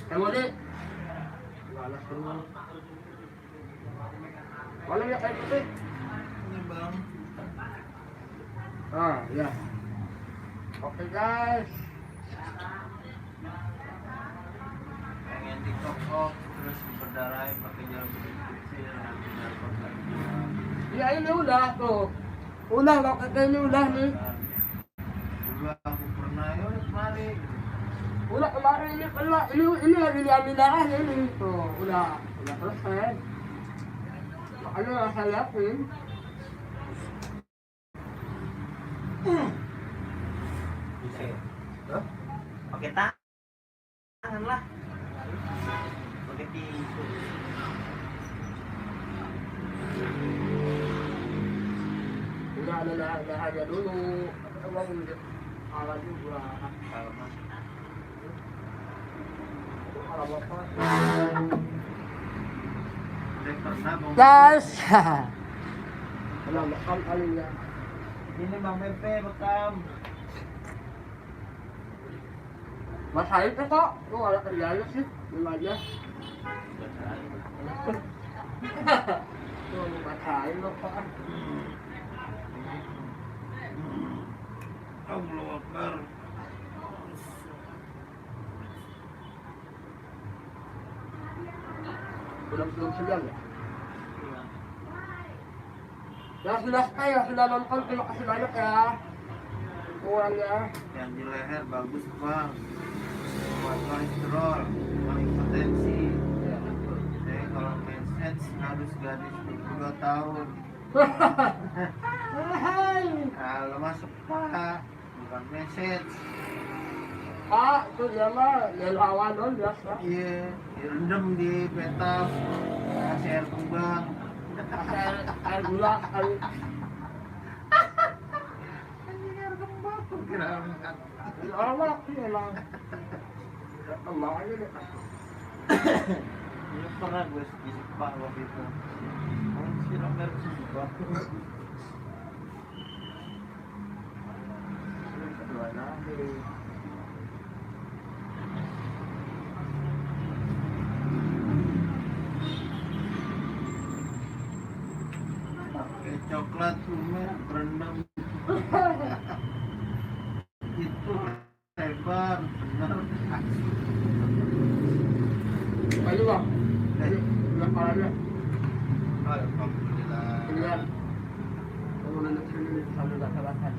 Speaker 1: Emang nih. Gimana semua? Mana ya kayak gitu?
Speaker 2: Ini Bang.
Speaker 1: Ah, ya. Oke guys.
Speaker 2: Pengen dikokok terus berdarahin pakai jarum kecil nanti dapat lagi.
Speaker 1: Ya ini udah tuh. Udah baketnya ini udah nih.
Speaker 2: Dulu aku pernah ya udah kemari.
Speaker 1: Udah kemarin ini pernah ini lagi diambil darahnya ini tuh udah selesai. Makanya saya yakin.
Speaker 2: Bisa ya?
Speaker 1: Hah?
Speaker 2: Pakai tangan lah. Pakai tisu.
Speaker 1: Udah ada darahnya dulu. Coba udah alat juga.
Speaker 2: Kalau mas
Speaker 1: Kalau bapak.
Speaker 2: udah pernah Bang.
Speaker 1: Guys. Udah makan kali ya.
Speaker 2: Ini Bang Pepe bekam.
Speaker 1: Mas Haid tuh kok, lu ada kerjanya sih, gimana aja. Tuh, lu bacain lo kok.
Speaker 2: Allahu Akbar.
Speaker 1: Belum siang ya? Ya sudah stay ya, sudah nonton, terima kasih banyak ya. Kurang ya.
Speaker 2: Yang di leher bagus Bang. Buat kolesterol, buat hipertensi.
Speaker 1: Ya, betul.
Speaker 2: Saya message harus gadis 22 tahun. Kalau masuk pak, bukan message.
Speaker 1: Pak, itu dia mah relawan dong biasa.
Speaker 2: Iya, direndam di peta, kasih air kembang.
Speaker 1: Air gula kali.
Speaker 2: Anjing air kembang, kira angkat.
Speaker 1: Lama sih emang. Kembang aja deh.
Speaker 2: Ini pernah gue di Pak waktu itu. Siram air kembang. Kedua lagi. Pakai coklat lumer berendam itu lebar benar.
Speaker 1: Ayo bang. Bilang kalanya.
Speaker 2: Alhamdulillah.
Speaker 1: Lihat. Kamu nanti sini sambil basah-basah.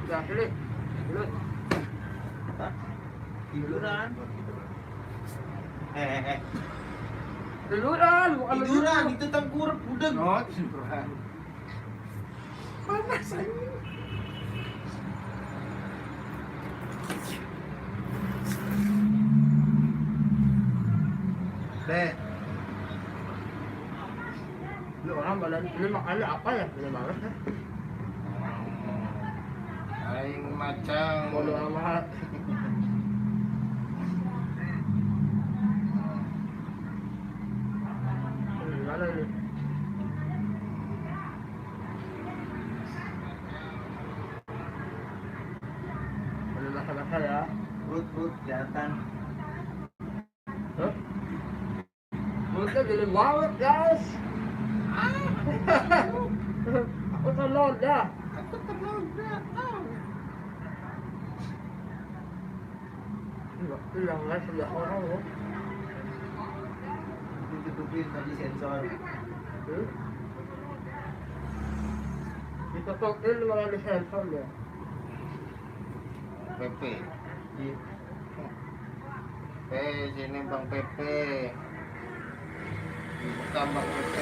Speaker 1: Udah sini. Dulu.
Speaker 2: Hah? Tiduran.
Speaker 1: Tiduran, bukan
Speaker 2: Tiduran
Speaker 1: begitu.
Speaker 2: itu tengkurap udah. Oh, tiduran. Panas ini. Deh,
Speaker 1: Ini orang badan ini makannya apa ya? Ini banget ya.
Speaker 2: aing macam
Speaker 1: Bodoh amat. Gimana ini? Ini basah-basah ya.
Speaker 2: perut kelihatan.
Speaker 1: Hah? Mulutnya gede banget guys. Aku telur dah.
Speaker 2: Aku terlalu berat.
Speaker 1: Itu yang lain sebelah orang loh.
Speaker 2: Ditutupin tadi sensor.
Speaker 1: Ditutukin malah di sensor ya.
Speaker 2: PP. Sini Bang PP. Buka Bang PP.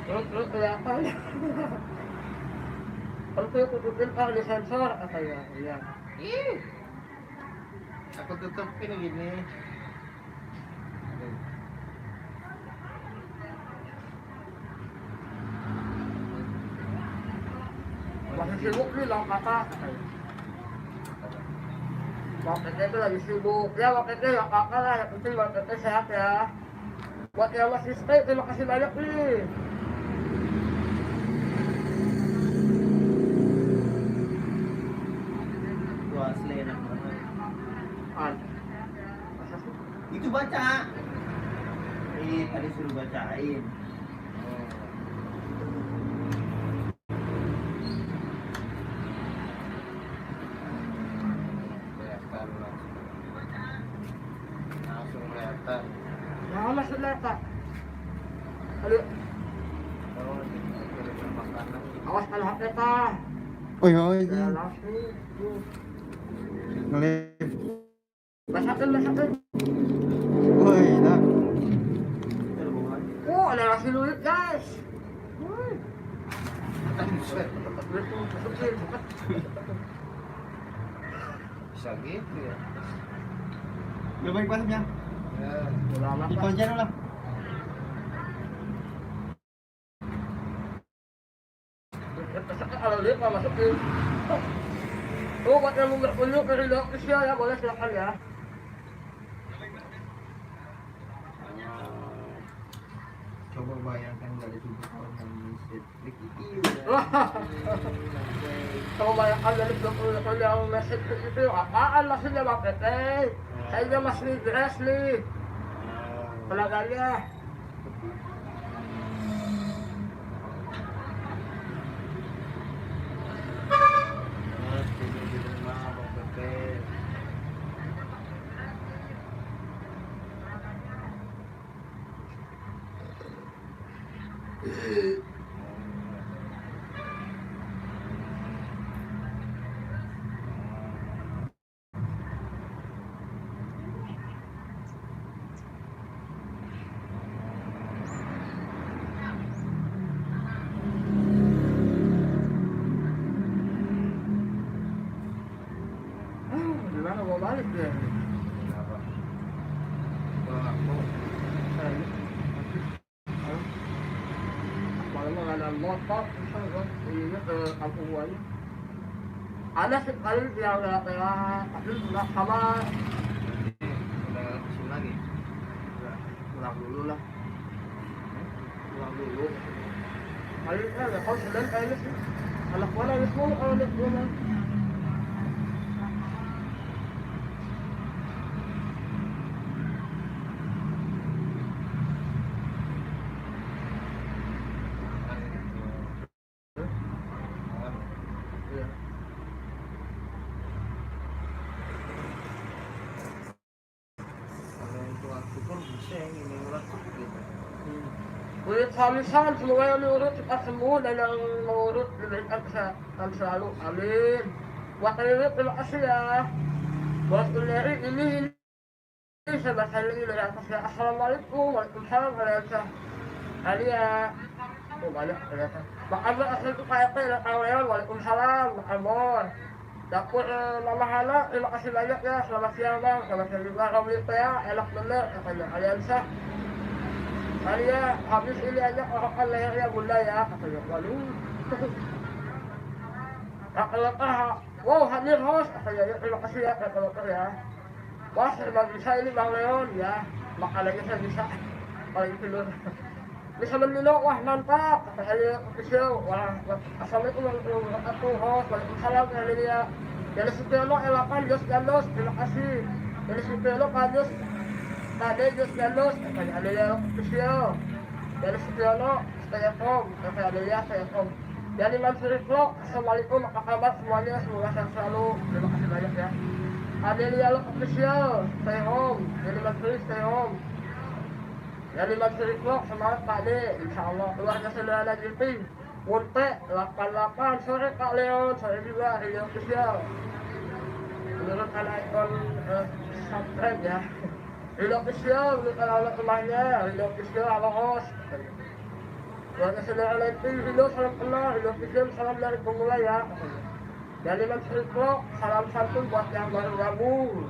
Speaker 1: Terus kelihatan. Kalau saya tutupin kalau di sensor apa ya? Iya.
Speaker 2: Ih. Aku tutupin gini.
Speaker 1: Masih sibuk nih loh kakak. Waketnya itu lagi sibuk. Ya waketnya ya kakak lah. Yang penting waketnya sehat ya. Buat yang masih stay, terima kasih banyak nih.
Speaker 2: Itu asli enak banget.
Speaker 1: An. Masa sih?
Speaker 2: Itu baca. Tadi suruh bacain. Kelihatan langsung kelihatan.
Speaker 1: Nah, maksudnya kak. Aduh,
Speaker 2: Oh, ini kiriman makanan.
Speaker 1: awas kan HP kak.
Speaker 3: Oh iya,
Speaker 1: Ya langsung.
Speaker 3: ngelip.
Speaker 1: Basahin, basahin.
Speaker 3: Woi, nah.
Speaker 1: Oh, ada nasi lulik guys.
Speaker 2: Bisa gitu ya.
Speaker 3: Udah baik pasnya.
Speaker 2: Ya.
Speaker 1: Udah lama
Speaker 3: Di
Speaker 1: kak.
Speaker 3: konsen lah.
Speaker 1: Kalau lihat masukin. Oh, buat yang mau berkunjung ke Ridho Official ya, boleh silakan ya.
Speaker 2: Coba bayangkan nggak ada tubuh yang listrik itu.
Speaker 1: Kalau bayangkan dari 20 yang message itu apaan maksudnya Bang Tete? Saya masih dress nih, tenaganya.
Speaker 2: Tidur di rumah Bang Pepe.
Speaker 1: Iya.
Speaker 3: Kenapa? Kalau aku
Speaker 1: Malam nggak ada motor, ini ke kampung gua ini. Ada sih kali yang kayak tapi nggak sama
Speaker 3: udah kesini lagi.
Speaker 1: pulang dulu lah. Pulang dulu. Kali ini ada kau sedang kayaknya sih. Anak gua nangis mulu kalau lihat gua mah. Iya.
Speaker 3: Kalau yang tua syukur bisa yang ini urat gitu.
Speaker 1: Kulit hamisan semua yang diurut kita sembuh dan yang mengurut diberikan kesehatan selalu. Amin. Buat ini terima kasih ya. Buat ini saya baca lagi dari atas ya. Assalamualaikum, waalaikumsalam, waalaikumsalam. Tadi ya. Oh banyak ternyata. Makanya asal itu kayak kawan, waalaikumsalam, Amor. Dapur Mama Hana, terima kasih banyak ya. Selamat siang bang, selamat siang juga. Kamu lihat ya, enak bener katanya. Aliansa. Tadi ya, habis ini aja orang lehernya bunda ya katanya. Waduh. Kakak, wow hadir host katanya. Ya, terima kasih ya kakak ya. Wah, serba bisa ini Bang Leon ya. Makanannya saya bisa. Kalau gitu dulu. Bisa menilok, wah mantap. Katanya official. Wah, assalamualaikum warahmatullahi wabarakatuh. Host, waalaikumsalam kali dia. Dari Sutyono Elapan Jos Gandos, terima kasih. Dari Sutyono Kajos Tade Jos Gandos, katanya ada dia official. Dari Sutyono stay at home, katanya ada dia stay at home. Dari Mansuri Vlog, assalamualaikum, apa kabar semuanya, semoga sehat selalu. Terima kasih banyak ya. Adelia Lo official, stay home. Jadi Mansuri stay home. Jadi Mansuri Vlog, semangat Pak De, insyaallah. Keluarga saudara GP, Munte 88 sore Kak Leon, sore juga Rio official. Menurut ikon subscribe ya. Rio official, menurut anak temannya, Rio official halo host. Keluarga saudara GP, Rio salam kenal, Rio official salam dari pemula ya. Dari Mansuri Vlog, salam santun buat yang baru gabung.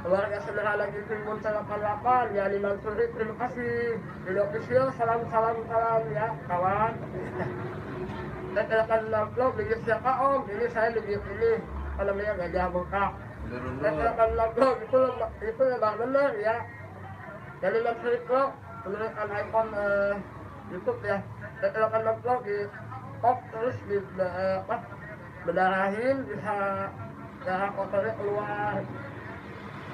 Speaker 1: Keluarga sederhana GP Munte 88, ya di Mansuri, terima kasih. Rio official, salam ya kawan. Saya telepon vlog di siapa om, ini saya di ini kalau dia gajah bengkak. Saya telepon vlog itu memang benar ya. Dari Mansuri Vlog, menurutkan ikon YouTube ya. Saya telepon vlog di top terus di berdarahin bisa darah kotornya keluar.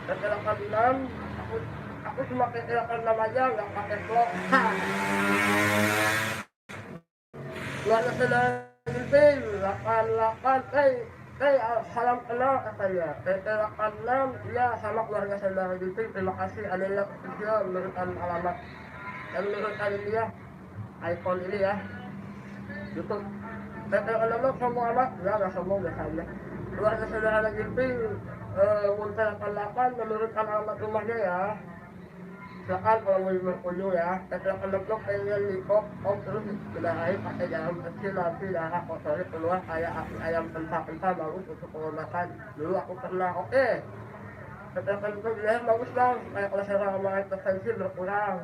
Speaker 1: Kecelakaan 6, aku cuma kecelakaan 6 aja, nggak pakai vlog. Keluarga saudara GP 88, salam kenal katanya. Kecelakaan 6, ya sama keluarga saudara GP, terima kasih. Adalah official menurutkan alamat dan menurutkan ini ya, ikon ini ya, YouTube. Kecelakaan 6 sombong amat, ya nggak sombong biasanya. Keluarga saudara GP Munte 88 menurutkan alamat rumahnya ya. Silakan kalau mau berkunjung ya. Kecelakaan vlog pengen likop om terus berdarahin pakai jarum kecil nanti darah kotornya keluar kayak api ayam pentah-pentah bagus untuk pengobatan. Dulu aku pernah oke. Kecelakaan vlog dia bagus bang. Kayak kolesterol sama hipertensi berkurang.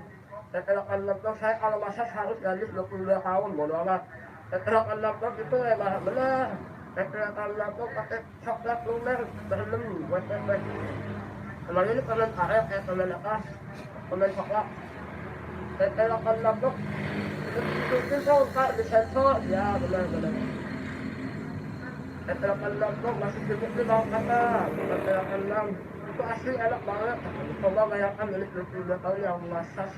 Speaker 1: Kecelakaan vlog saya kalau masak harus gadis 22 tahun bodo amat. Kecelakaan vlog itu emang bener. Kecelakaan laptop pakai coklat lumer berlem buat bebek. Emang ini permen karet permen atas, permen coklat. Kecelakaan laptop itu kau ntar disensor ya benar. Kecelakaan laptop masih sibuk di bawah kata. Kecelakaan lam itu asli enak banget. Coba bayangkan milik 22 tahun yang masak.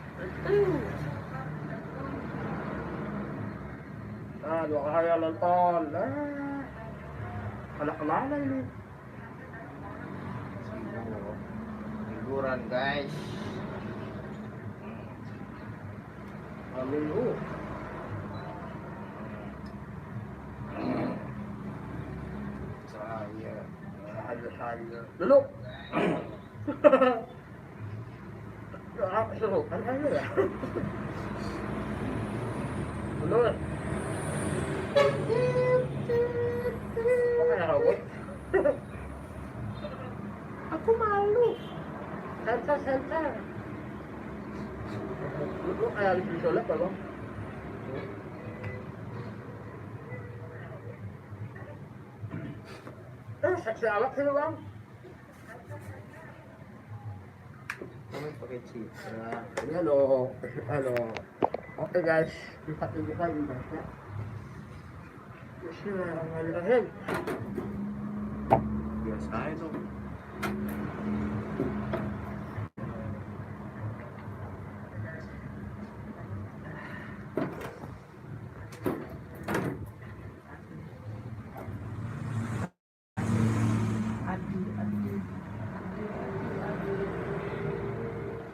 Speaker 1: Nah 2 kali yang nonton. Anak kemana ini?
Speaker 3: Liburan guys.
Speaker 1: Minggu. Saya. Duduk. Apa suruh? Kan aja ya. Duduk. Kok kayak robot? Center. Lu kayak di Solek apa? Seksi amat sih lu bang.
Speaker 3: Kami pakai citra.
Speaker 1: Ini halo. Oke guys, kita tunjukkan ibaratnya. Bismillahirrahmanirrahim.
Speaker 3: Biasa itu.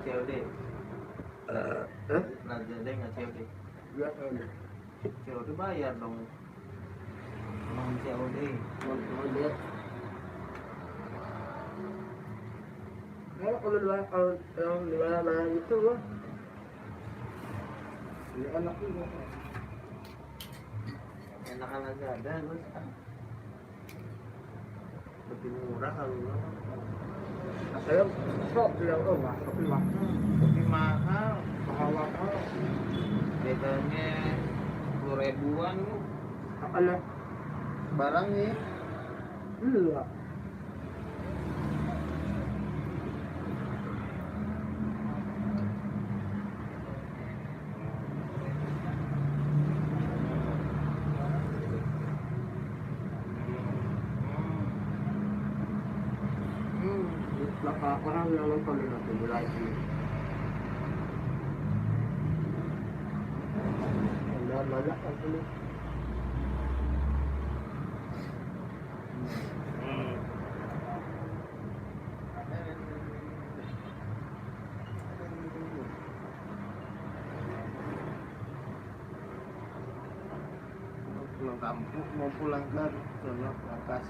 Speaker 3: COD. Lazada nggak COD?
Speaker 1: Ya,
Speaker 3: COD bayar dong. Non COD.
Speaker 1: teman-teman lihat. Kalau yang di mana itu loh. Ini enak juga.
Speaker 3: Enakan Lazada terus kan. Lebih murah kalau lo.
Speaker 1: Saya sok bilang tapi mahal.
Speaker 3: Lebih mahal.
Speaker 1: Mahal.
Speaker 3: Bedanya 10 ribuan lu.
Speaker 1: Apa nih?
Speaker 3: Barangnya.
Speaker 1: Iya. Berapa orang yang nonton di nanti mulai ini? Banyak kan ini.
Speaker 3: Pulang kampung mau pulang ke sana ke atas.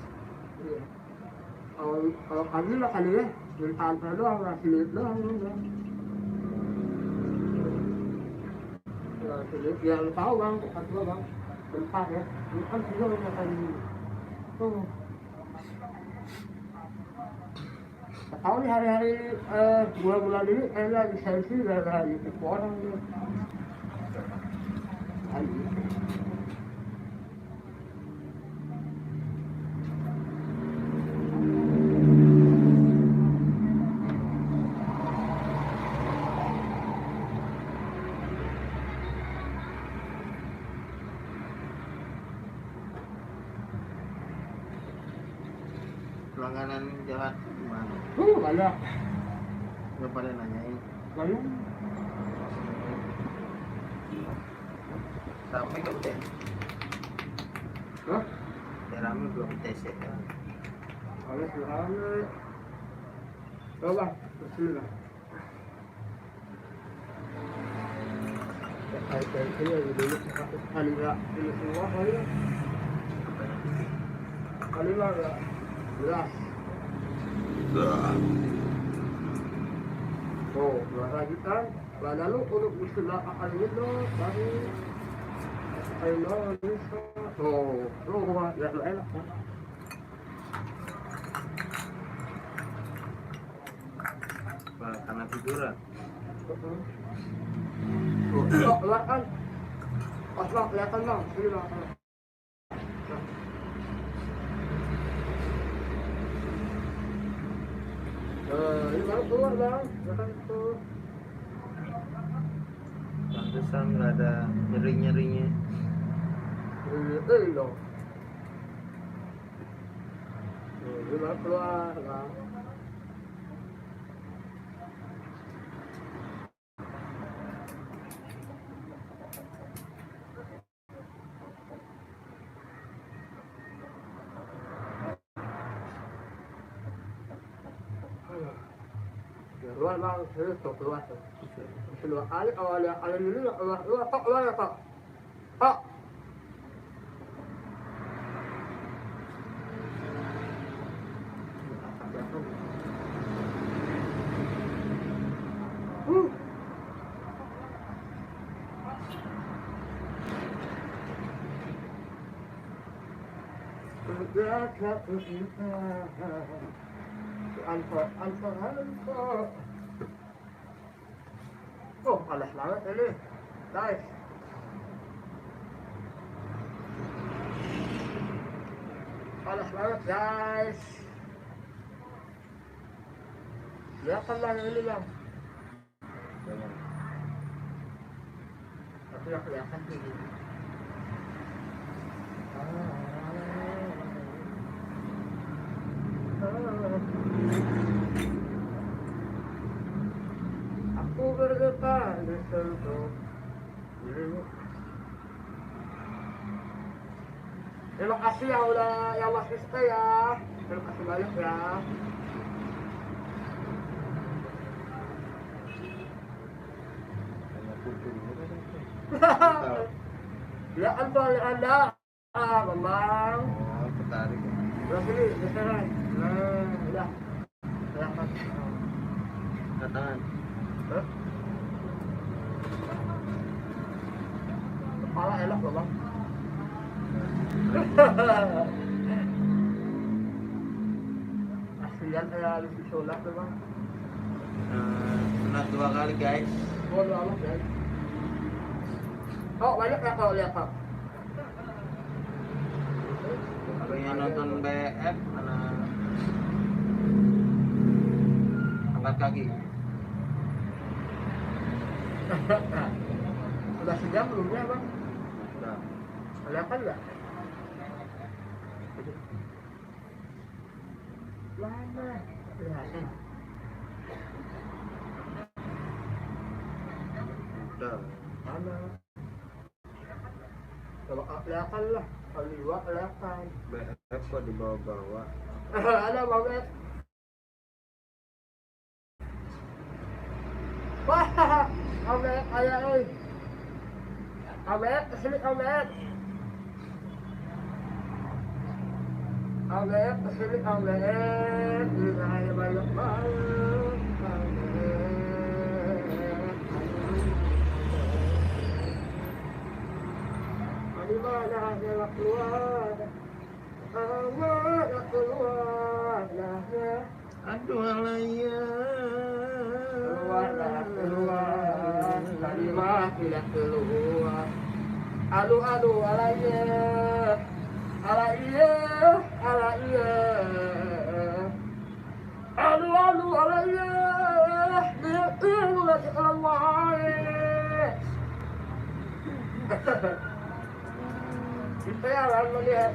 Speaker 1: Iya. Kalau kami lah kali ya, dari pantai doang, ngasih lihat doang udah. Ngasih lihat, yang tahu bang, tempat gua bang, tempat ya, ini kan sih lo makan tuh. Tahu nih hari-hari bulan-bulan ini kayaknya lagi sensi gara-gara YouTube orang nih. Hari.
Speaker 3: Langganan jalan gimana?
Speaker 1: Banyak.
Speaker 3: Nggak pada nanyain.
Speaker 1: Banyak.
Speaker 3: Sampai ke tes.
Speaker 1: Hah?
Speaker 3: Rame belum tes ya kan?
Speaker 1: Oleh rame. Coba, bismillah. Kayak ini dulu kali nggak ini semua kali ya. Kali lah nggak belas. Oh, dua lagi kan? Lalu untuk bismillah akan itu baru ayo bisa. Oh, lu gua ya lu enak kan?
Speaker 3: Karena tiduran.
Speaker 1: Oh, keluar kan? Pas bang, kelihatan bang, sini bang. Ini baru keluar bang, kelihatan tuh.
Speaker 3: Pantesan nggak ada nyeri-nyerinya.
Speaker 1: Ini dong. Ini baru keluar bang. Keluar bang, serius tuh keluar tuh. Kedua kali kalau ada ini keluar kok keluar ya kok. Kok. Anfa. panas banget ini, guys. Panas banget, guys. Kelihatan lang ini lang. Tapi yang kelihatan ini. Aku bergetar di sentuh dirimu. Terima kasih ya udah yang masih stay ya. Terima kasih banyak ya. Ya kan boleh Anda. Bambang.
Speaker 3: Oh, tertarik ya.
Speaker 1: Udah sini, geseran. Nah, udah. Kelihatan.
Speaker 3: Tangan.
Speaker 1: Hah? Kepala enak loh bang. Kasihan kayak habis disunat tuh bang.
Speaker 3: Sunat 2 kali guys.
Speaker 1: Bodo amat ya. Oh banyak ya kalau lihat pak.
Speaker 3: Pengen nonton BF mana angkat kaki.
Speaker 1: Udah sejam belum ya bang?
Speaker 3: Udah.
Speaker 1: Kelihatan nggak? Lama. Kelihatan.
Speaker 3: Udah.
Speaker 1: Mana? Kalau kelihatan lah, kalau di luar kelihatan.
Speaker 3: BF kok dibawa-bawa.
Speaker 1: Ada banget. Wah, Amet, ayah, oi. Amet, kesini Amet. Amet, kesini Amet. Ini banyak banget. Di mana dia keluar? Amat keluar lah.
Speaker 3: Aduh alaya.
Speaker 1: Keluar. Kalimat tidak keluar. Aduh alaya. Alaya. Aduh alaya. Dia itu lagi keluar. Kita akan melihat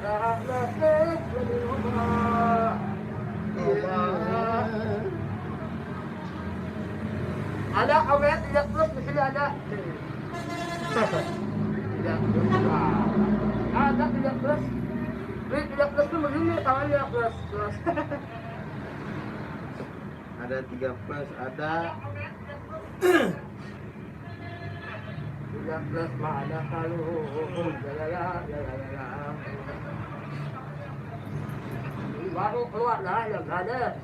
Speaker 1: rahmat lebih rumah. Ada Amet tidak plus di sini ada. Tidak plus. Ada tidak plus. Tidak plus itu begini tangannya plus.
Speaker 3: Ada 3 plus, ada
Speaker 1: Tidak plus mah ada kalau baru keluar lah yang ada.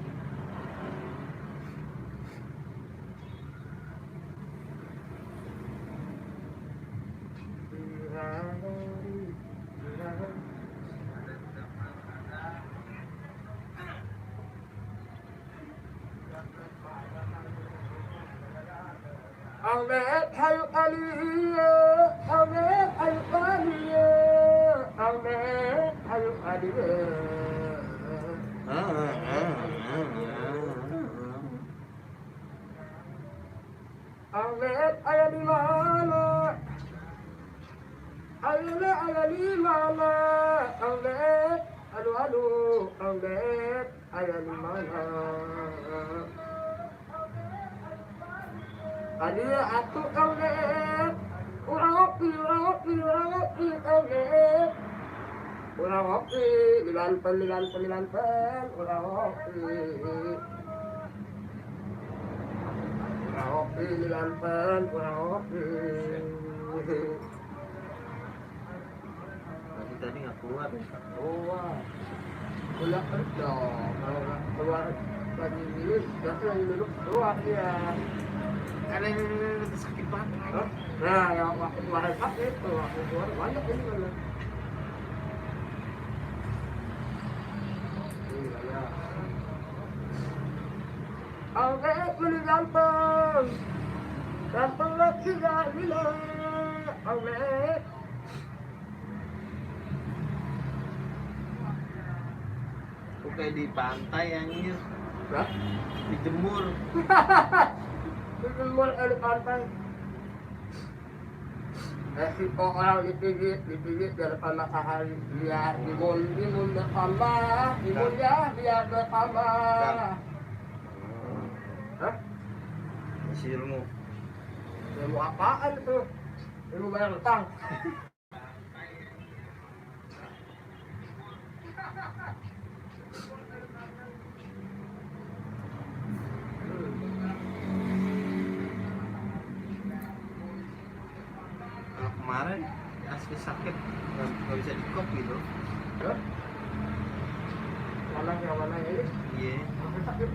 Speaker 1: Amet hayu aliya, Amet hayu aliya, Amet hayu aliya. Amet ayah di mana? Ayah di mana? Amet, aduh, Amet ayah di mana? Adia aku Amet, urang opi Amet, urang opi, dilanten, urang opi. Kopi dilanten, kopi.
Speaker 3: tadi nggak keluar ya?
Speaker 1: Keluar. Keluar kerja. Kalau nggak keluar lagi minus, biasa lagi duduk keluar dia.
Speaker 3: Karena sakit banget.
Speaker 1: Nah, yang waktu keluar sakit, waktu keluar banyak ini kan. Iya. Oke, ini ganteng. Ganteng lagi gak gila. Oke.
Speaker 3: Kok kayak di pantai anjir.
Speaker 1: Hah?
Speaker 3: Dijemur.
Speaker 1: Dijemur di pantai. Resiko orang dipijit di depan matahari. Biar imun bertambah. Imunnya biar bertambah. Hah?
Speaker 3: Masih ilmu.
Speaker 1: Ilmu apaan itu? Ilmu bayar utang.
Speaker 3: Kalau kemarin asli sakit nggak bisa dikop gitu.
Speaker 1: Hah? Mana ini?
Speaker 3: Iya.
Speaker 1: Masih sakit.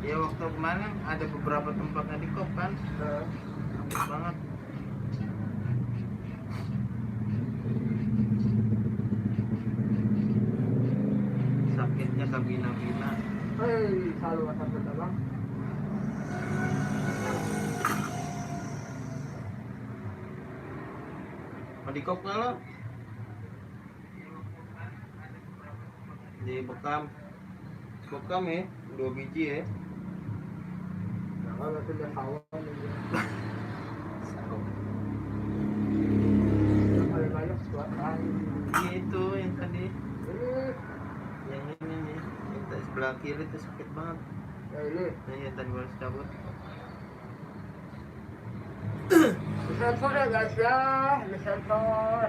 Speaker 3: Ya waktu kemarin ada beberapa tempatnya dikop kan. Sakit banget. Sakitnya kabina-bina.
Speaker 1: Hei, selalu akan berterbang.
Speaker 3: Mau dikop nggak lo? Di bekam. Bekam ya, 2 biji ya.
Speaker 1: Kalau sudah kawan ini. Paling banyak buat hari.
Speaker 3: Iya itu yang tadi,
Speaker 1: Ini,
Speaker 3: yang ini nih, yang sebelah kiri itu sakit banget.
Speaker 1: ya ini.
Speaker 3: Nah ya tadi baru cabut.
Speaker 1: Disensor ya guys ya, disensor.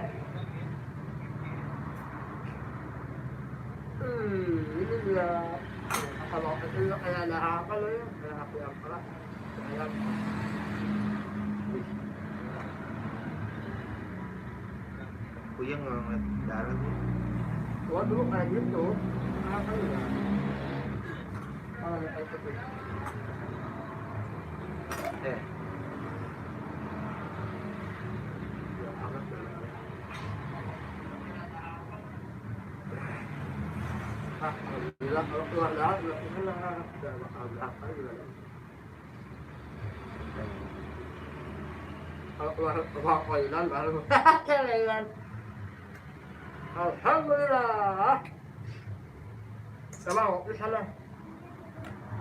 Speaker 1: Ini dia. Kalau itu kayak ada apa lo ya? Kayak apa yang pelat. Kayak
Speaker 3: Puyeng nggak ngeliat darah tuh.
Speaker 1: gua dulu kayak gitu. Apa ya? Kalau kayak gitu.
Speaker 3: Eh,
Speaker 1: Ya, amat ya. Alhamdulillah kalau keluar darah berarti kan udah bakal berapa juga. Kalau keluar koilan baru kelengan. Alhamdulillah. Sama mau di sana.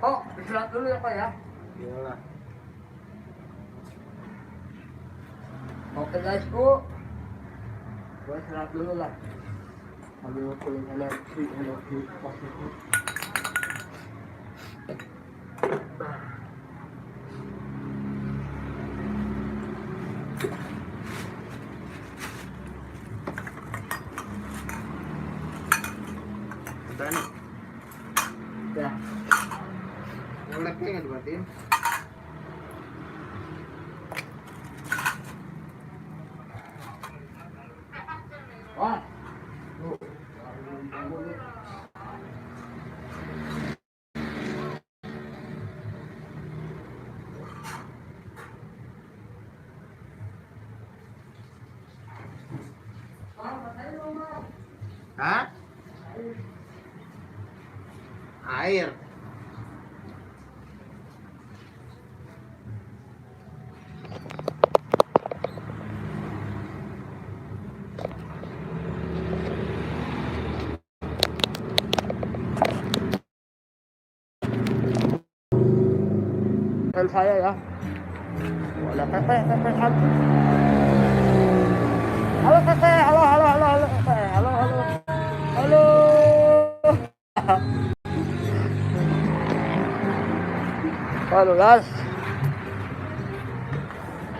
Speaker 1: Oh, istirahat dulu ya Pak ya.
Speaker 3: iyalah.
Speaker 1: Oke guys, gua istirahat dulu lah. Ambil kulit energi positif.
Speaker 3: Udah nih,
Speaker 1: Ya,
Speaker 3: yang lepnya nggak dimatiin.
Speaker 1: wah.
Speaker 3: Hah? Air.
Speaker 1: Dan saya ya. Wala teteh satu. Halo teteh, halo teteh, halo. Halo guys.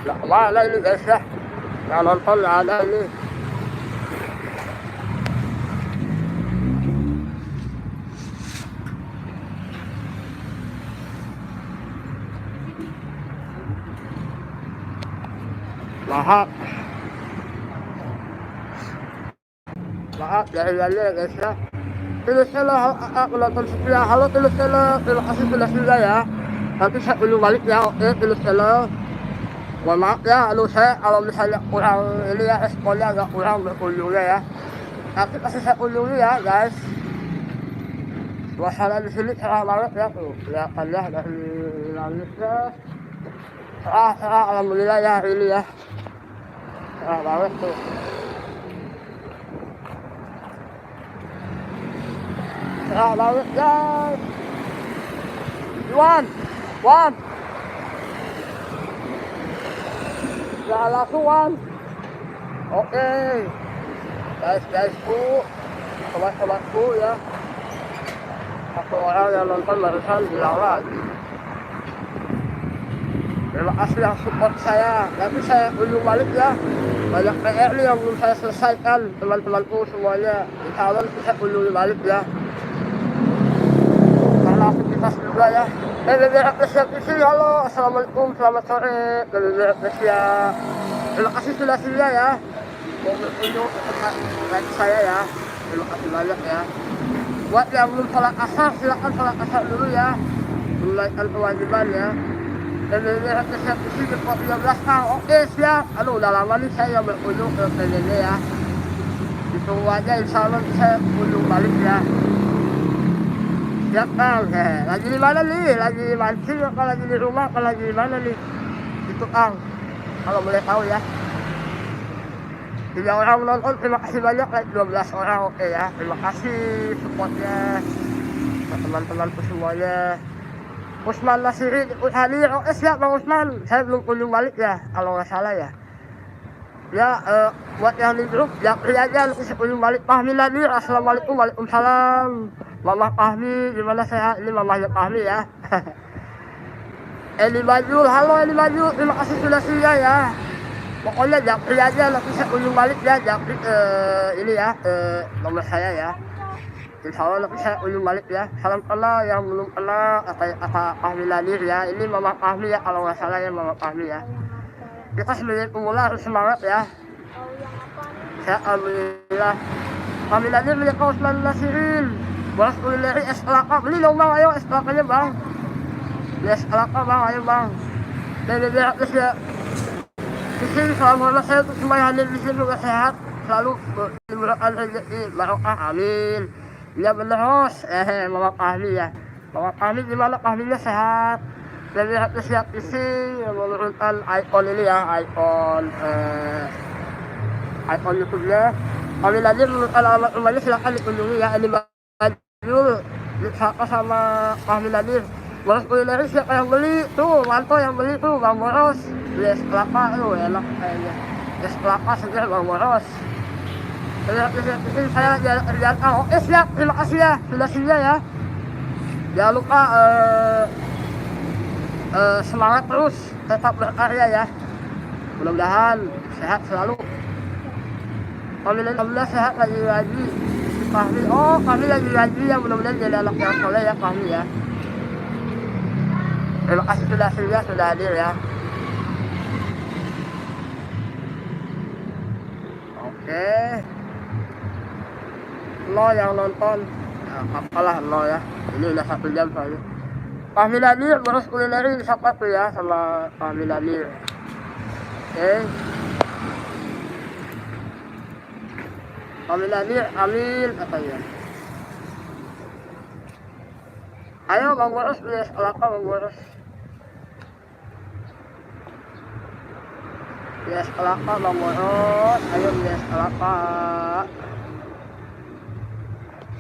Speaker 1: Lah mana ini guys ya? Yang nonton nggak ada ini. Maaf dari lalu ya guys ya. Tulisnya aku nonton setia. Halo tulisnya, terima kasih sudah sudah ya. Nanti saya ulang balik ya. Oke tulisnya. Mohon maaf ya, saya kalau misalnya kurang ini ya, responnya agak kurang berkunjungnya ya. Nanti pasti saya kunjungi ya guys. Suasana di sini cerah banget ya tuh, kelihatan ya dari langitnya. Cerah, alhamdulillah ya hari ini ya. Cerah banget tuh. Cerah banget guys. Wan. Ya langsung Wan. Oke. Guys-guysku, sobat-sobatku ya. Satu orang yang nonton barusan bilang lagi. Terima kasih yang support saya. Tapi saya unjuk balik ya. Banyak PR nih yang belum saya selesaikan, teman-temanku semuanya. Insya Allah bisa unjuk balik ya. Karena aktivitas juga ya. BBB Apresiasi, halo, assalamualaikum, selamat sore. BBB Apresiasi. Terima kasih sudah sedia ya. Mau berkunjung ke tempat like saya ya. Terima kasih banyak ya. Buat yang belum sholat asar, silakan sholat asar dulu ya. Menunaikan kewajiban ya. PBB Apresiasi Depok 13 Kang. Oke siap. Aduh udah lama nih saya berkunjung ke PBB ya. Ditunggu aja, insya Allah saya kunjung balik ya. Siap Kang. Lagi di mana nih? Lagi mancing apa lagi di rumah? Apa lagi di mana nih? Itu Kang. Kalau boleh tahu ya. 3 orang menonton, terima kasih banyak, like 12 orang, oke ya. Terima kasih supportnya teman-temanku semuanya. Usman Nasiri hadir, oke siap Bang Usman. Saya belum kunjung balik ya, kalau nggak salah ya. Ya, buat yang di grup, japri aja nanti saya kunjung balik. Fahmi Nadir, assalamualaikum, waalaikumsalam. Mama Fahmi, gimana sehat? Ini mamanya Fahmi ya. Eli Bajul, halo Eli Bajul, terima kasih sudah sedia ya. Pokoknya japri aja nanti saya kunjung balik ya, japri ini ya, nomor saya ya. Insya Allah nanti saya kunjung balik ya. Salam kenal yang belum kenal kata Fahmi Nadir ya. Ini Mama Fahmi ya, kalau nggak salah ya Mama Fahmi ya. Kita sebagai pemula harus semangat ya. Saya alhamdulillah. Fahmi Nadir milik Usman Nasirin. Bolos kulineri es kelapa, beli dong Bang, ayo es kelapanya Bang. Beli es kelapa Bang, ayo Bang. BBB ya. Di sini selama saya untuk semua yang hadir di sini juga sehat, selalu diberikan rezeki barokah, amin. Ya benar Hos, Mama Fahmi ya. Mama Fahmi gimana? Fahminya sehat. Jadi harus siap isi menurunkan iPhone ini ya, iPhone YouTube-nya. Kami lagi menurunkan alamat rumahnya, silahkan dikunjungi ya. Ini Bajul, disapa sama Fahmi Nadir. Boros kulineri siapa yang beli? Tuh, Manto yang beli tuh, Bang Boros. Beli es kelapa, tuh enak kayaknya. Es kelapa segar Bang Boros. Jadi saya lagi ada kerjaan. Oke siap, terima kasih ya, sudah sedia ya. Jangan lupa semangat terus, tetap berkarya ya. Mudah-mudahan sehat selalu. Alhamdulillah sehat lagi. Fahmi, Fahmi lagi ya, mudah-mudahan jadi anak yang soleh ya Fahmi ya. Terima kasih sudah hadir ya. Oke. Lo yang nonton, ya, apalah lo ya. Ini udah 1 jam soalnya. Fahmi Nadir, boros kulineri disapa tuh ya sama Fahmi Nadir. Oke. Fahmi Nadir, amin katanya. Ayo Bang Boros, beli es kelapa Bang Boros. Beli es kelapa Bang Boros, ayo beli es kelapa.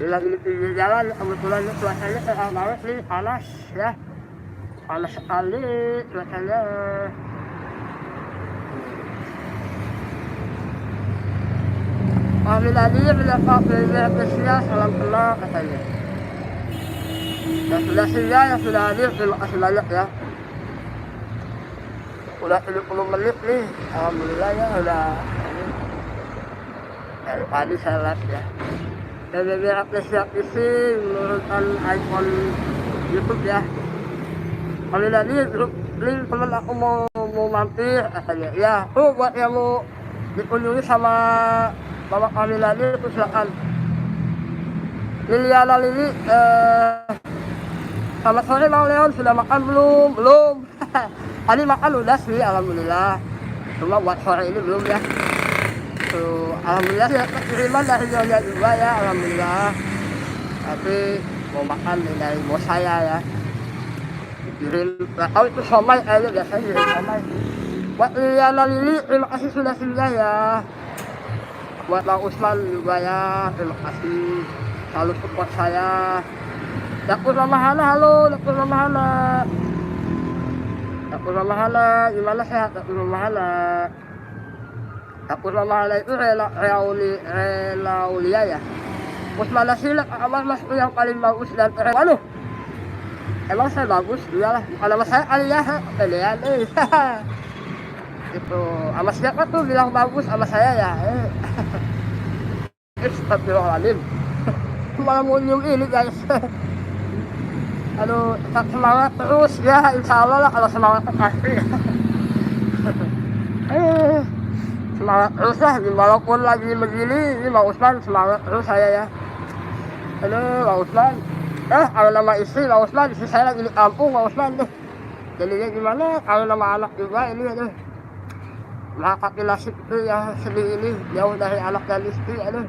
Speaker 1: Lagi di pinggir jalan, kebetulan cuacanya cerah banget nih, panas ya. Panas sekali cuacanya. Fahmi Nadir mendapat PBB Apresiasi, salam kenal katanya. Yang sudah sedia, yang sudah hadir, terima kasih banyak ya. Udah 70 menit nih, alhamdulillah ya udah. Dari tadi saya live ya. PBB Apresiasi menurunkan iPhone YouTube ya. Fahmi Nadir, grup link temen aku mau mampir katanya. Ya, tuh buat yang mau dikunjungi sama Mama Fahmi Nadir itu silakan. Liliana Lili, selamat sore Bang Leon, sudah makan belum? Belum. Tadi makan udah sih, alhamdulillah. Cuma buat sore ini belum ya. Tuh, alhamdulillah ya kiriman dari Nyonya juga ya, alhamdulillah. Tapi mau makan dari bos saya ya. Nggak tahu itu somai aja biasanya jadi somai. Buat Liliana Lili, terima kasih sudah singgah ya. Buat Bang Usman juga ya, terima kasih selalu support saya. Dapur Mama Hana, halo Dapur Mama Hana. Dapur Mama Hana, gimana sehat Dapur Mama Hana? Dapur Mama Hana itu Relaulia ya. Usman Nasilat, amal masku yang paling bagus dan waduh. Emang saya bagus, iyalah. Bukan nama saya kali ya, pilihan itu sama siapa tuh bilang bagus sama saya ya. Astagfirullahaladzim. Malah muncul ini guys. Aduh, tetap semangat terus ya, insya Allah lah kalau semangat pasti. Semangat terus lah, walaupun lagi begini, ini Bang Usman semangat terus saya ya. Aduh, Bang Usman. Kalau nama istri Bang Usman, istri saya lagi di kampung Bang Usman tuh. Jadinya gimana kalau nama anak juga ini aduh. Mengangkat nasib itu yang sedih ini jauh dari anak dan istri aduh.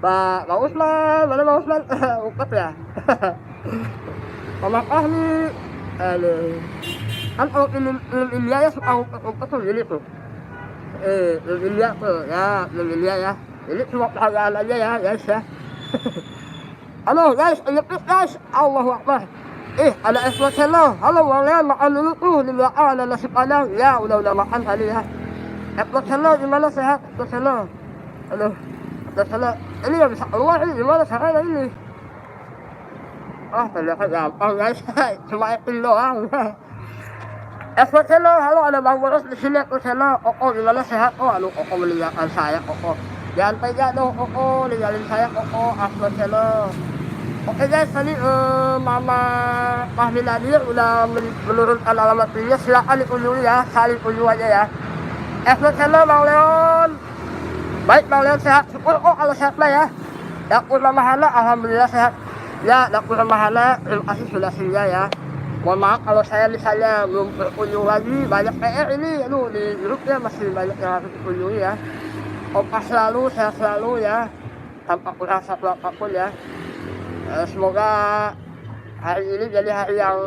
Speaker 1: Bang Usman, mana Bang Usman? Ukut ya. Mama nih, aduh. Kan kalau film India ya suka ukut tuh gini tuh. Film India tuh ya, film India ya. Ini cuma penghargaan aja ya guys ya. Halo guys, ingetin guys, Allahu Akbar. Ada espresso. Halo boleh makan dulu tuh di belakang ada nasi padang. Ya udah makan tadi ya. Espresso gimana sehat? Espresso. Aduh, espresso. Ini nggak bisa keluar ini gimana caranya ini? Ternyata gampang guys. Cuma acting doang. Espresso, halo ada Bang Boros di sini espresso. Koko gimana sehat? Aduh Koko meninggalkan saya Koko. Jangan tega dong Koko, ninggalin saya Koko. Espresso. Oke guys, tadi Mama Fahmi Nadir udah menurunkan alamat video, silakan dikunjungi ya, saling kunjung aja ya. Espresso Bang Leon. Baik Bang Leon sehat, syukur kalau sehat lah ya. Dapur Mama Hana, alhamdulillah sehat. Ya, Dapur Mama Hana, terima kasih sudah singgah ya. Mohon maaf kalau saya misalnya belum berkunjung lagi, banyak PR ini, aduh di grupnya masih banyak yang harus dikunjungi ya. Opa selalu, sehat selalu ya, tanpa kurang satu apapun ya. Semoga hari ini jadi hari yang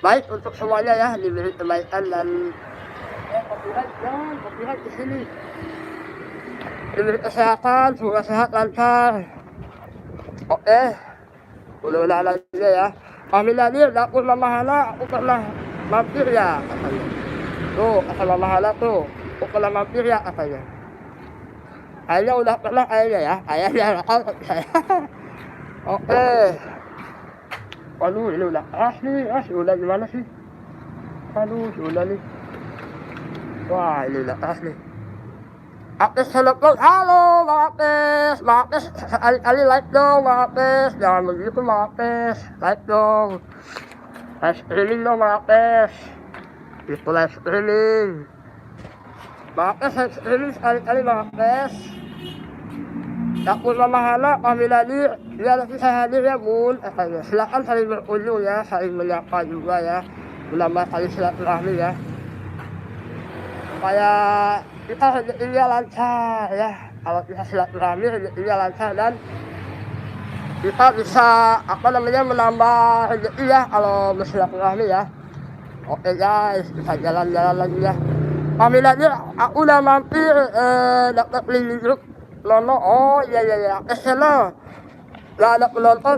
Speaker 1: baik untuk semuanya ya, diberi kebaikan dan copyright di sini. Diberi kesehatan, semoga sehat lancar. Oke, udah lagi ya. Amin Nadir, Dapur Mama Hana, aku pernah mampir ya katanya. Tuh, kata Mama Hana tuh, aku pernah mampir ya katanya. Kayaknya udah pernah kayaknya ya, kayaknya saya. Oke. Waduh, ini udah keras nih, udah gimana sih? Aduh, udah nih. Wah, ini udah keras nih. Apes telepon, halo Bang Apes, kali-kali like dong Bang Apes, jangan begitu Bang Apes, like dong. Live streaming dong Bang Apes, itu live streaming. Bang Apes live streaming sekali-kali Bang Apes. Dapur Mama Hana, kami Nadir, ya nanti saya hadir ya bun. Silakan saling berkunjung ya, saling menyapa juga ya, menambah kali silaturahmi ya. Supaya kita rezekinya lancar ya, kalau kita silaturahmi rezekinya lancar dan kita bisa menambah rezeki ya kalau bersilaturahmi ya. Oke guys, kita jalan-jalan lagi ya. Kami Nadir, aku udah mampir dapat link grup Lono, oh iya, kesana gak ada penonton,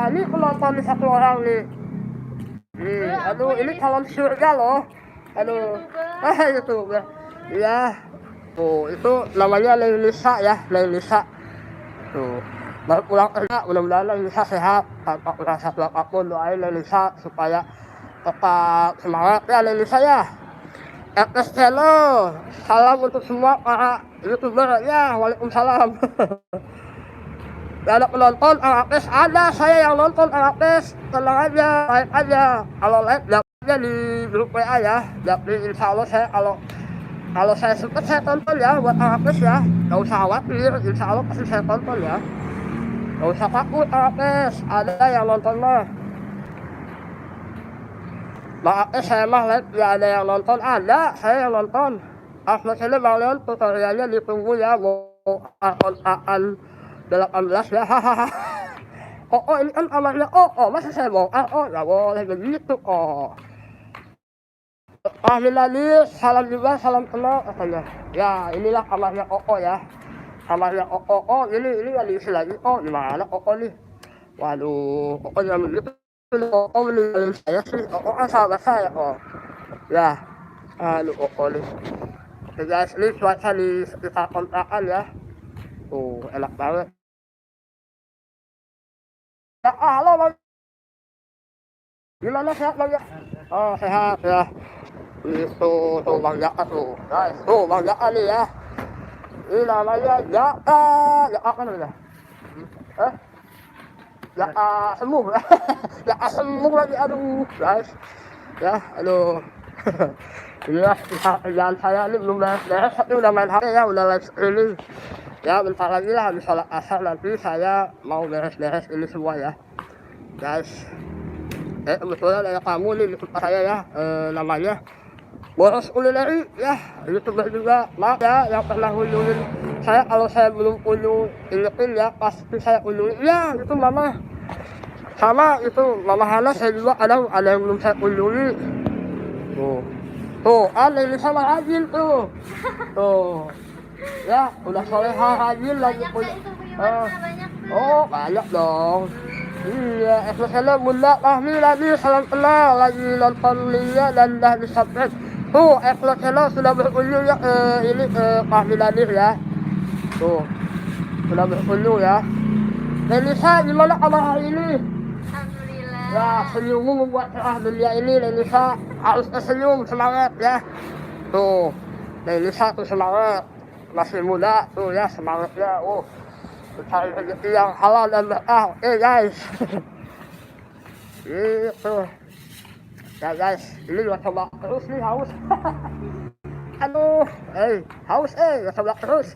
Speaker 1: ini penonton satu orang nih. Aduh, ini calon surga loh. Aduh, YouTuber. Iya, tuh itu namanya Leilisa ya, Leilisa. Tuh, baru pulang kerja, mudah-mudahan Leilisa sehat, tanpa kurang satu apapun, doain Leilisa supaya tetap semangat ya Leilisa ya. FS Channel, salam untuk semua para YouTuber ya, waalaikumsalam. Gak ada penonton FS, ada saya yang nonton FS, tenang aja, like aja. Kalau like dapatnya di grup WA ya, jadi insya Allah saya kalau saya sempet saya tonton ya buat FS ya, gak usah khawatir, insya Allah pasti saya tonton ya. Gak usah takut FS, ada yang nonton mah. Maaf saya mah live gak ada yang nonton, ada saya yang nonton. Ahmad Sele Bang Leon tutorialnya ditunggu ya, mau akun 18 ya, hahaha. Oh ini kan amannya, oh masa saya mau, oh nggak boleh begitu, oh. Alhamdulillah, salam juga, salam kenal katanya. Ya inilah kamarnya ya. Kamarnya ini nggak diisi lagi. Di mana nih? Waduh, yang begitu. Meninggalin saya sih. Kan sahabat saya. Ya, aduh nih. Oke guys, ini cuaca di sekitar kontrakan ya. Tuh, enak banget. Ya, halo Bang. Gimana sehat Bang ya? Oh sehat ya. Itu tuh Bang Jaka tuh, guys, tuh Bang Jaka nih ya. Ini namanya Jaka kan namanya? Jaka sembuh, Jaka sembuh lagi, aduh guys, ya aduh. Inilah kerjaan saya ini belum beres, tapi udah main HP ya, udah live streaming. Ya bentar lagi lah habis sholat asar nanti saya mau beres-beres ini semua ya, guys. Kebetulan ada kamu nih di tempat saya ya, namanya Boros Kulineri ya, YouTuber juga. Maaf ya yang pernah kunjungin saya, kalau saya belum kunjung ingetin ya, pasti saya kunjungin. Ya itu mama, sama itu mama Hana saya juga ada yang belum saya kunjungi. Tuh ada ini sama rajin tuh ya udah soleha rajin lagi punya. Banyak dong. Iya, saya bunda kami lagi salam kenal lagi nonton liya dan dah disubscribe. Tuh, channel sudah berkunjung ya, ini Fahmi Nadir ya. Tuh, sudah berkunjung ya. Lenisa, gimana kabar hari ini?
Speaker 5: Alhamdulillah.
Speaker 1: Ya, senyummu membuat cerah dunia ini, Lenisa. Harus senyum, semangat ya. Tuh, Lenisa tuh semangat. Masih muda, tuh ya semangatnya. Cari rezeki yang halal dan berkah. Oke guys. Gitu. Ya guys, ini gua coba terus nih, haus. Aduh, haus gua coba terus.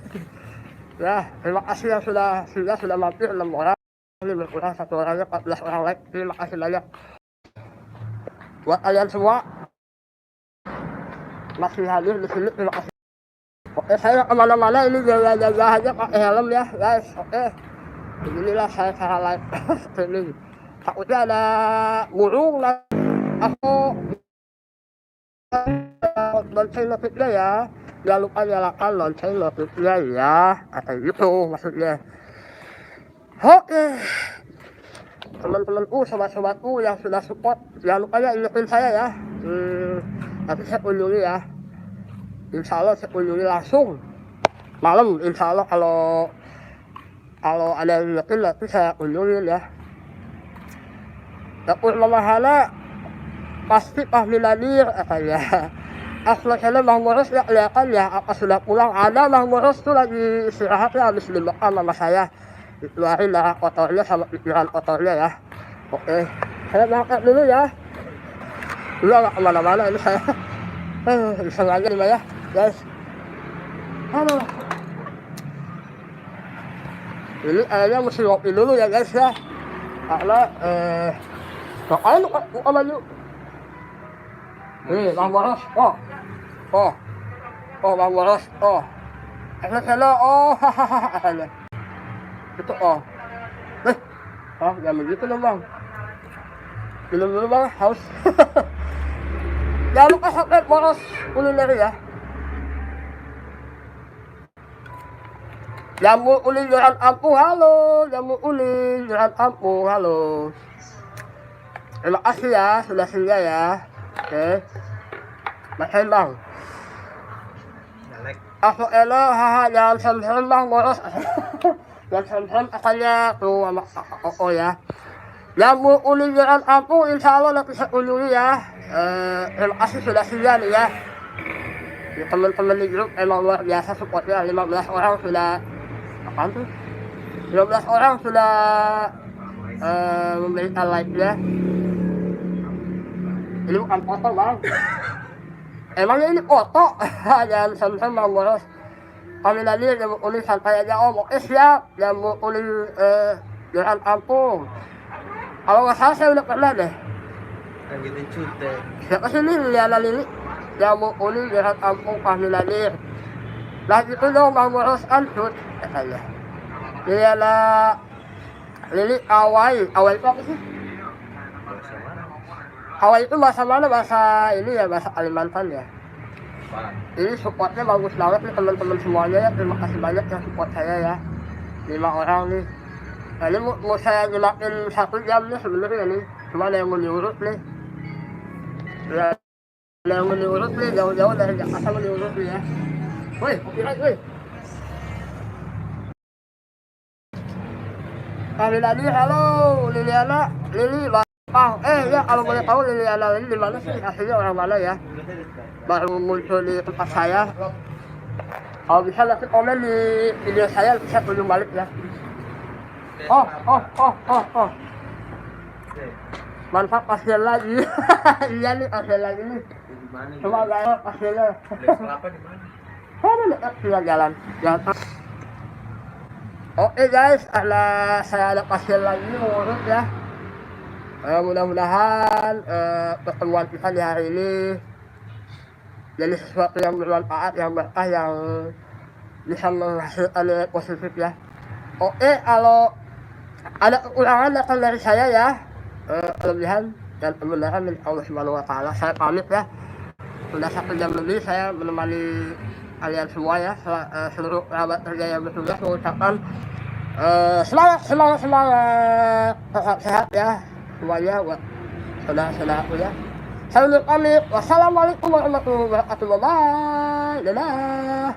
Speaker 1: Ya, terima kasih yang sudah mampir 6 orang. Ini berkurang 1 orangnya 14 orang like. Terima kasih banyak. Buat kalian semua masih hadir di sini, terima kasih. Oke, saya kemana-mana ini jaga-jaga aja pakai helm ya guys. Oke, beginilah saya cara live streaming. Takutnya ada burung lah. Aku lonceng notifnya ya, jangan lupa nyalakan lonceng notifnya ya, kayak gitu maksudnya. Oke, teman-temanku, sobat-sobatku yang sudah support, jangan lupa ya ingetin saya ya. Nanti saya kunjungi ya, insya Allah saya kunjungi langsung malam, insya Allah kalau ada yang ingetin nanti saya kunjungin ya. Dapur Mama Hana pasti Fahmi Nadir katanya. Aslinya Bang Boros ya kelihatan ya, apa sudah pulang? Ada Bang Boros tuh lagi istirahat ya, habis dimakan sama saya. Dikeluarin darah kotornya sama pikiran kotornya ya. Oke, saya berangkat dulu ya. Udah gak kemana-mana ini saya. Bisa aja nih ya guys. Aduh, ini kayaknya mesti ngopi dulu ya guys ya, karena ngapain buka baju. Nih Bang Boros, Bang Boros, hello, hahaha, itu jangan begitu dong Bang, minum dulu Bang, haus. Jangan lupa subscribe Boros Kulineri ya. Jamu Uling Jalan Ampung, halo. Jamu Uling Jalan Ampung, halo. Terima kasih ya sudah singgah ya. Oke, masain Bang. Aku haha, jangan sem-sem Bang Boros. Jangan sem-sem katanya tuh sama ya. Jamu Uling Jalan Ampung, insya Allah nanti saya kunjungi ya. Terima kasih sudah singgah nih ya. Teman-teman di grup emang luar biasa supportnya, 15 orang sudah. Apaan tuh? 15 orang sudah memberikan like-nya. Ini bukan foto Bang. Emangnya ini foto? Jangan sem-sem Bang Boros. Kami tadi Jamu Uling santai aja Om. Oke siap. Jamu Uling Jalan Ampung. Kalau nggak salah saya udah pernah deh.
Speaker 3: Lanjutin cute.
Speaker 1: Siapa sih ini Liliana Lili? Jamu Uling Jalan Ampung Fahmi Nadir. Lah gitu dong Bang Boros kan cut katanya. Liliana Lili Awai itu apa sih?
Speaker 3: Bahasa mana?
Speaker 1: Awai itu bahasa mana? Bahasa ini ya, bahasa Kalimantan ya.
Speaker 3: Apaan?
Speaker 1: Ini supportnya bagus banget nih teman-teman semuanya ya. Terima kasih banyak yang support saya ya. 5 orang nih. Nah, ini mau saya nyimakin 1 jam nih sebenarnya nih. Cuma ada yang mau diurut nih. Ya, ada yang mau diurut nih jauh-jauh dari Jakarta mau diurut nih ya. Woi, copyright woi. Kami tadi halo Liliana, Lili Bang. Ya kalau boleh tahu Liliana ini di mana sih? Aslinya orang mana ya? Baru muncul di tempat saya. Kalau bisa nanti komen di video saya bisa kunjung balik ya. Oh. Mantap pasien lagi. Iya nih pasien lagi nih.
Speaker 3: Di mana?
Speaker 1: Coba gaya pasiennya.
Speaker 3: Les kelapa di mana?
Speaker 1: Ada dekat tinggal jalan. Oke guys, saya ada pasien lagi ngurut ya. Mudah-mudahan pertemuan kita di hari ini jadi sesuatu yang bermanfaat, yang berkah, yang bisa menghasilkan nilai positif ya. Oke, kalau ada kekurangan datang dari saya ya, kelebihan dan kebenaran dari Allah Subhanahu wa Ta'ala. Saya pamit ya. Sudah 1 jam lebih saya menemani kalian semua ya, seluruh kerabat kerja yang bertugas mengucapkan semangat, sehat ya semuanya buat saudara-saudaraku ya. Saya undur pamit. Wassalamualaikum warahmatullahi wabarakatuh. Bye. Dadah.